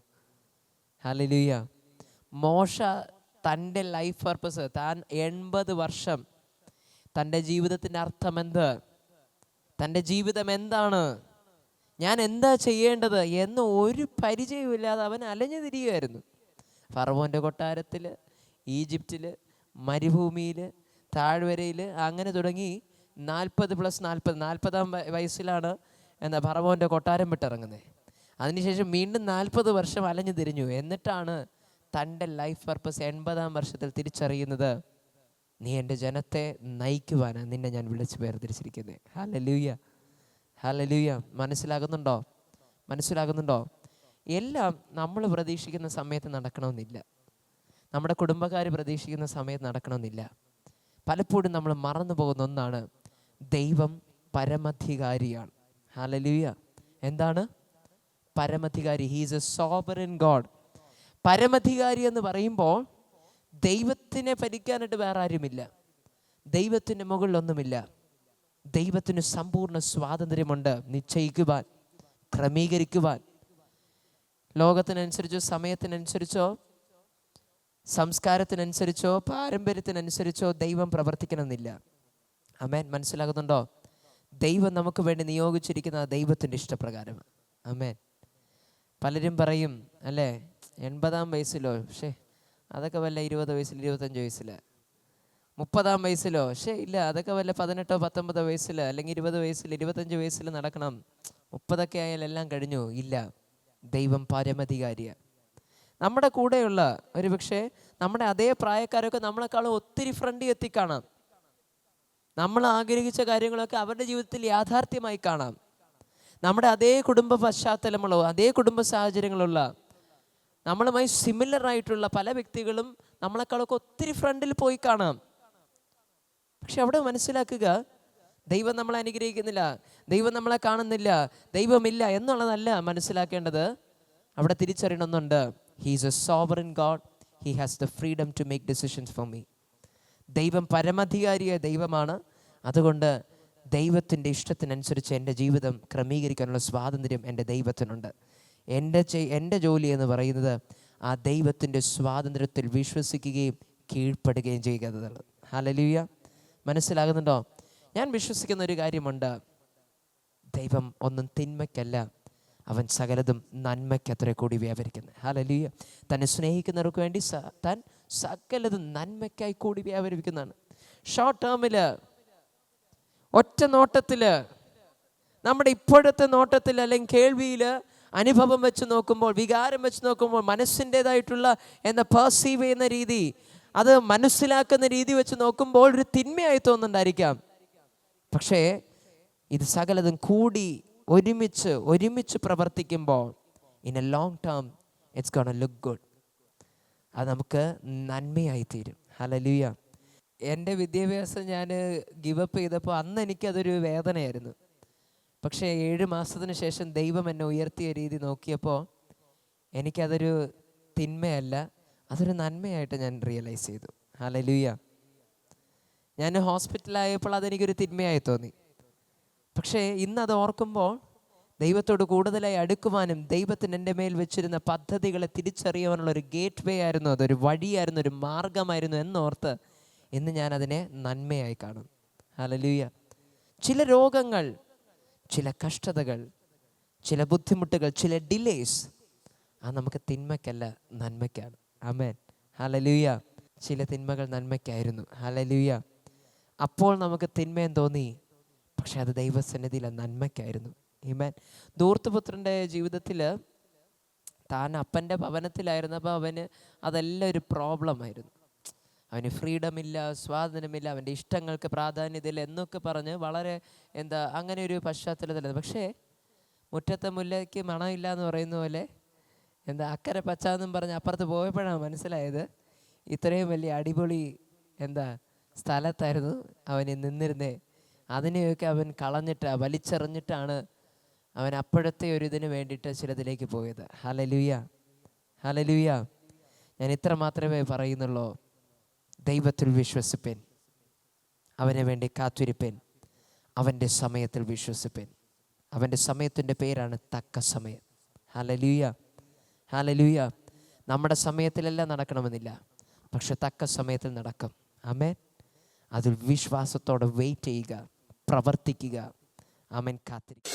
ഹല്ലേലൂയ. മോശ തൻ്റെ ലൈഫ് പർപ്പസ്, താൻ 80 വർഷം തൻ്റെ ജീവിതത്തിൻ്റെ അർത്ഥം എന്ത്, തൻ്റെ ജീവിതം എന്താണ്, ഞാൻ എന്താ ചെയ്യേണ്ടത് എന്ന് ഒരു പരിചയമില്ലാതെ അവൻ അലഞ്ഞു തിരിയുമായിരുന്നു. ഫറവോൻ്റെ കൊട്ടാരത്തിൽ, ഈജിപ്തിൽ, മരുഭൂമിയിൽ, താഴ്വരയിൽ, അങ്ങനെ തുടങ്ങി 40+40, 40-ാം വയസ്സിലാണ് ഫറവോൻ്റെ കൊട്ടാരം വിട്ടിറങ്ങുന്നത്. അതിനുശേഷം വീണ്ടും 40 വർഷം അലഞ്ഞു തിരിഞ്ഞു. എന്നിട്ടാണ് തൻ്റെ ലൈഫ് പർപ്പസ് 80-ാം വർഷത്തിൽ തിരിച്ചറിയുന്നത്, നീ എൻ്റെ ജനത്തെ നയിക്കുവാനാണ് നിന്നെ ഞാൻ വിളിച്ച് വേർതിരിച്ചിരിക്കുന്നത്. ഹല്ലേലൂയ. ഹല്ലേലൂയ. മനസ്സിലാകുന്നുണ്ടോ? മനസ്സിലാകുന്നുണ്ടോ? എല്ലാം നമ്മൾ പ്രതീക്ഷിക്കുന്ന സമയത്ത് നടക്കണമെന്നില്ല. നമ്മുടെ കുടുംബക്കാർ പ്രതീക്ഷിക്കുന്ന സമയത്ത് നടക്കണമെന്നില്ല. പലപ്പോഴും നമ്മൾ മറന്നു പോകുന്ന ഒന്നാണ്, ദൈവം പരമാധികാരിയാണ്. ഹല്ലേലൂയ. എന്താണ് പരമാധികാരി? He is a sovereign God. പരമാധികാരി എന്ന് പറയുമ്പോൾ ദൈവത്തിനെ ഭരിക്കാനായിട്ട് വേറെ ആരുമില്ല, ദൈവത്തിൻ്റെ മുകളിലൊന്നുമില്ല. ദൈവത്തിന് സമ്പൂർണ്ണ സ്വാതന്ത്ര്യമുണ്ട് നിശ്ചയിക്കുവാൻ, ക്രമീകരിക്കുവാൻ. ലോകത്തിനനുസരിച്ചോ, സമയത്തിനനുസരിച്ചോ, സംസ്കാരത്തിനനുസരിച്ചോ, പാരമ്പര്യത്തിനനുസരിച്ചോ ദൈവം പ്രവർത്തിക്കണമെന്നില്ല. ആമേൻ. മനസ്സിലാകുന്നുണ്ടോ? ദൈവം നമുക്ക് വേണ്ടി നിയോഗിച്ചിരിക്കുന്ന ദൈവത്തിൻ്റെ ഇഷ്ടപ്രകാരമാണ്. ആമേൻ. പലരും പറയും, അല്ലേ, 80-ാം വയസ്സിലോ, പക്ഷേ അതൊക്കെ വല്ല 20 വയസ്സിൽ, 25 വയസ്സിൽ, 30-ാം വയസ്സിലോ, പക്ഷേ ഇല്ല, അതൊക്കെ വല്ല 18 19 വയസ്സിൽ, അല്ലെങ്കിൽ 20 വയസ്സിൽ, 25 വയസ്സിൽ നടക്കണം. 30 ആയാൽ എല്ലാം കഴിഞ്ഞു. ഇല്ല, ദൈവം പരമാധികാരിയാണ്. നമ്മുടെ കൂടെയുള്ള ഒരു പക്ഷേ നമ്മുടെ അതേ പ്രായക്കാരൊക്കെ നമ്മളെക്കാളും ഒത്തിരി ഫ്രണ്ടിൽ എത്തിക്കാണാം. നമ്മൾ ആഗ്രഹിച്ച കാര്യങ്ങളൊക്കെ അവരുടെ ജീവിതത്തിൽ യാഥാർത്ഥ്യമായി കാണാം. നമ്മുടെ അതേ കുടുംബ പശ്ചാത്തലമുള്ള, അതേ കുടുംബ സാഹചര്യങ്ങളുള്ള, നമ്മളുമായി സിമിലർ ആയിട്ടുള്ള പല വ്യക്തികളും നമ്മളെക്കാളൊക്കെ ഒത്തിരി ഫ്രണ്ടിൽ പോയി കാണാം. പക്ഷെ അവിടെ മനസ്സിലാക്കുക, ദൈവം നമ്മളെ അനുഗ്രഹിക്കുന്നില്ല, ദൈവം നമ്മളെ കാണുന്നില്ല, ദൈവമില്ല എന്നുള്ളതല്ല മനസ്സിലാക്കേണ്ടത്. അവിടെ തിരിച്ചറിയണമെന്നുണ്ട്, he is a sovereign God, he has the freedom to make decisions for me. ദൈവം പരമാധികാരിയായ ദൈവമാണ്. അതുകൊണ്ട് ദൈവത്തിൻ്റെ ഇഷ്ടത്തിനനുസരിച്ച് എൻ്റെ ജീവിതം ക്രമീകരിക്കാനുള്ള സ്വാതന്ത്ര്യം എൻ്റെ ദൈവത്തിനുണ്ട്. എൻ്റെ ജോലി എന്ന് പറയുന്നത് ആ ദൈവത്തിൻ്റെ സ്വാതന്ത്ര്യത്തിൽ വിശ്വസിക്കുകയും കീഴ്പ്പെടുകയും ചെയ്യുക എന്നുള്ളത്. ഹല്ലേലൂയ. മനസ്സിലാകുന്നുണ്ടോ? ഞാൻ വിശ്വസിക്കുന്ന ഒരു കാര്യമുണ്ട്, ദൈവം ഒന്നും തിന്മയ്ക്കല്ല, അവൻ സകലതും നന്മയ്ക്കത്ര കൂടി വ്യാപരിക്കുന്നത്. ഹല്ലേലൂയ. തന്നെ സ്നേഹിക്കുന്നവർക്ക് വേണ്ടി താൻ സകലതും നന്മയ്ക്കായി കൂടി വ്യാപരിക്കുന്നതാണ്. ഷോർട്ട് ടേമിൽ, ഒറ്റ നോട്ടത്തിൽ, നമ്മുടെ ഇപ്പോഴത്തെ നോട്ടത്തിൽ അല്ലെങ്കിൽ കേൾവിയിൽ, അനുഭവം വെച്ച് നോക്കുമ്പോൾ, വികാരം വെച്ച് നോക്കുമ്പോൾ, മനസ്സിൻ്റെതായിട്ടുള്ള പെർസീവ് ചെയ്യുന്ന രീതി, അത് മനസ്സിലാക്കുന്ന രീതി വെച്ച് നോക്കുമ്പോൾ ഒരു തിന്മയായി തോന്നുന്നുണ്ടായിരിക്കാം. പക്ഷേ ഇത് സകലതും കൂടി ഒരുമിച്ച് പ്രവർത്തിക്കുമ്പോൾ in A long term it's gonna look good. അത് നമുക്ക് നന്മയായി തീരും. ഹല്ലേലൂയ. എൻ്റെ വിദ്യാഭ്യാസം ഞാൻ ഗിവപ്പ് ചെയ്തപ്പോൾ അന്ന് എനിക്കതൊരു വേദനയായിരുന്നു. പക്ഷേ 7 മാസത്തിന് ശേഷം ദൈവം എന്നെ ഉയർത്തിയ രീതി നോക്കിയപ്പോൾ എനിക്കതൊരു തിന്മയല്ല, അതൊരു നന്മയായിട്ട് ഞാൻ റിയലൈസ് ചെയ്തു. ഹല്ലേലൂയ. ഞാൻ ഹോസ്പിറ്റലായപ്പോൾ അതെനിക്കൊരു തിന്മയായി തോന്നി. പക്ഷേ ഇന്നത് ഓർക്കുമ്പോൾ ദൈവത്തോട് കൂടുതലായി അടുക്കുവാനും ദൈവത്തിന് എൻ്റെ മേൽ വെച്ചിരുന്ന പദ്ധതികളെ തിരിച്ചറിയുവാനുള്ളൊരു ഗേറ്റ് വേ ആയിരുന്നു, അതൊരു വഴിയായിരുന്നു, ഒരു മാർഗമായിരുന്നു എന്നോർത്ത് ഇന്ന് ഞാനതിനെ നന്മയായി കാണും. ഹല്ലേലൂയ. ചില രോഗങ്ങൾ, ചില കഷ്ടതകൾ, ചില ബുദ്ധിമുട്ടുകൾ, ചില ഡിലേസ് നമുക്ക് തിന്മയ്ക്കല്ല നന്മയ്ക്കാണ്. ആമേൻ. ഹല്ലേലൂയ. ചില തിന്മകൾ നന്മയ്ക്കായിരുന്നു. ഹല്ലേലൂയ. അപ്പോൾ നമുക്ക് തിന്മയും തോന്നി, പക്ഷെ അത് ദൈവസന്നിധിയിലെ നന്മയ്ക്കായിരുന്നു. ആമേൻ. ധൂർത്തപുത്രൻ്റെ ജീവിതത്തിൽ താൻ അപ്പൻ്റെ ഭവനത്തിലായിരുന്നപ്പോൾ അവന് അതെല്ലാം ഒരു പ്രോബ്ലമായിരുന്നു. അവന് ഫ്രീഡമില്ല, സ്വാതന്ത്ര്യമില്ല, അവൻ്റെ ഇഷ്ടങ്ങൾക്ക് പ്രാധാന്യതയില്ല എന്നൊക്കെ പറഞ്ഞ് വളരെ അങ്ങനെ ഒരു പശ്ചാത്തലത്തിലായിരുന്നു. പക്ഷേ മുറ്റത്തെ മുല്ലയ്ക്ക് മണമില്ല എന്ന് പറയുന്ന പോലെ അക്കരെ പച്ചാന്നും പറഞ്ഞ് അപ്പുറത്ത് പോയപ്പോഴാണ് മനസ്സിലായത് ഇത്രയും വലിയ അടിപൊളി സ്ഥലത്തായിരുന്നു അവൻ നിന്നിരുന്നേ. അതിനെയൊക്കെ അവൻ കളഞ്ഞിട്ട് വലിച്ചെറിഞ്ഞിട്ടാണ് അവൻ അപ്പോഴത്തെ ഒരു ഇതിന് വേണ്ടിയിട്ട് ചിലതിലേക്ക് പോയത്. ഹല്ലേലൂയ. ഹല്ലേലൂയ. ഞാൻ ഇത്ര മാത്രമേ പറയുന്നുള്ളൂ. ദൈവത്തിൽ വിശ്വസിപ്പേൻ, അവനെ വേണ്ടി കാത്തിരിപ്പേൻ, അവൻ്റെ സമയത്തിൽ വിശ്വസിപ്പേൻ. അവൻ്റെ സമയത്തിൻ്റെ പേരാണ് തക്ക സമയം. ഹല്ലേലൂയ. ഹല്ലേലൂയ. നമ്മുടെ സമയത്തിലെല്ലാം നടക്കണമെന്നില്ല, പക്ഷെ തക്ക സമയത്തിൽ നടക്കും. ആമേൻ. അതിൽ വിശ്വാസത്തോടെ വെയിറ്റ് ചെയ്യുക, പ്രവർത്തിക്കുക. ആമേൻ. കാത്തിരിക്കുക.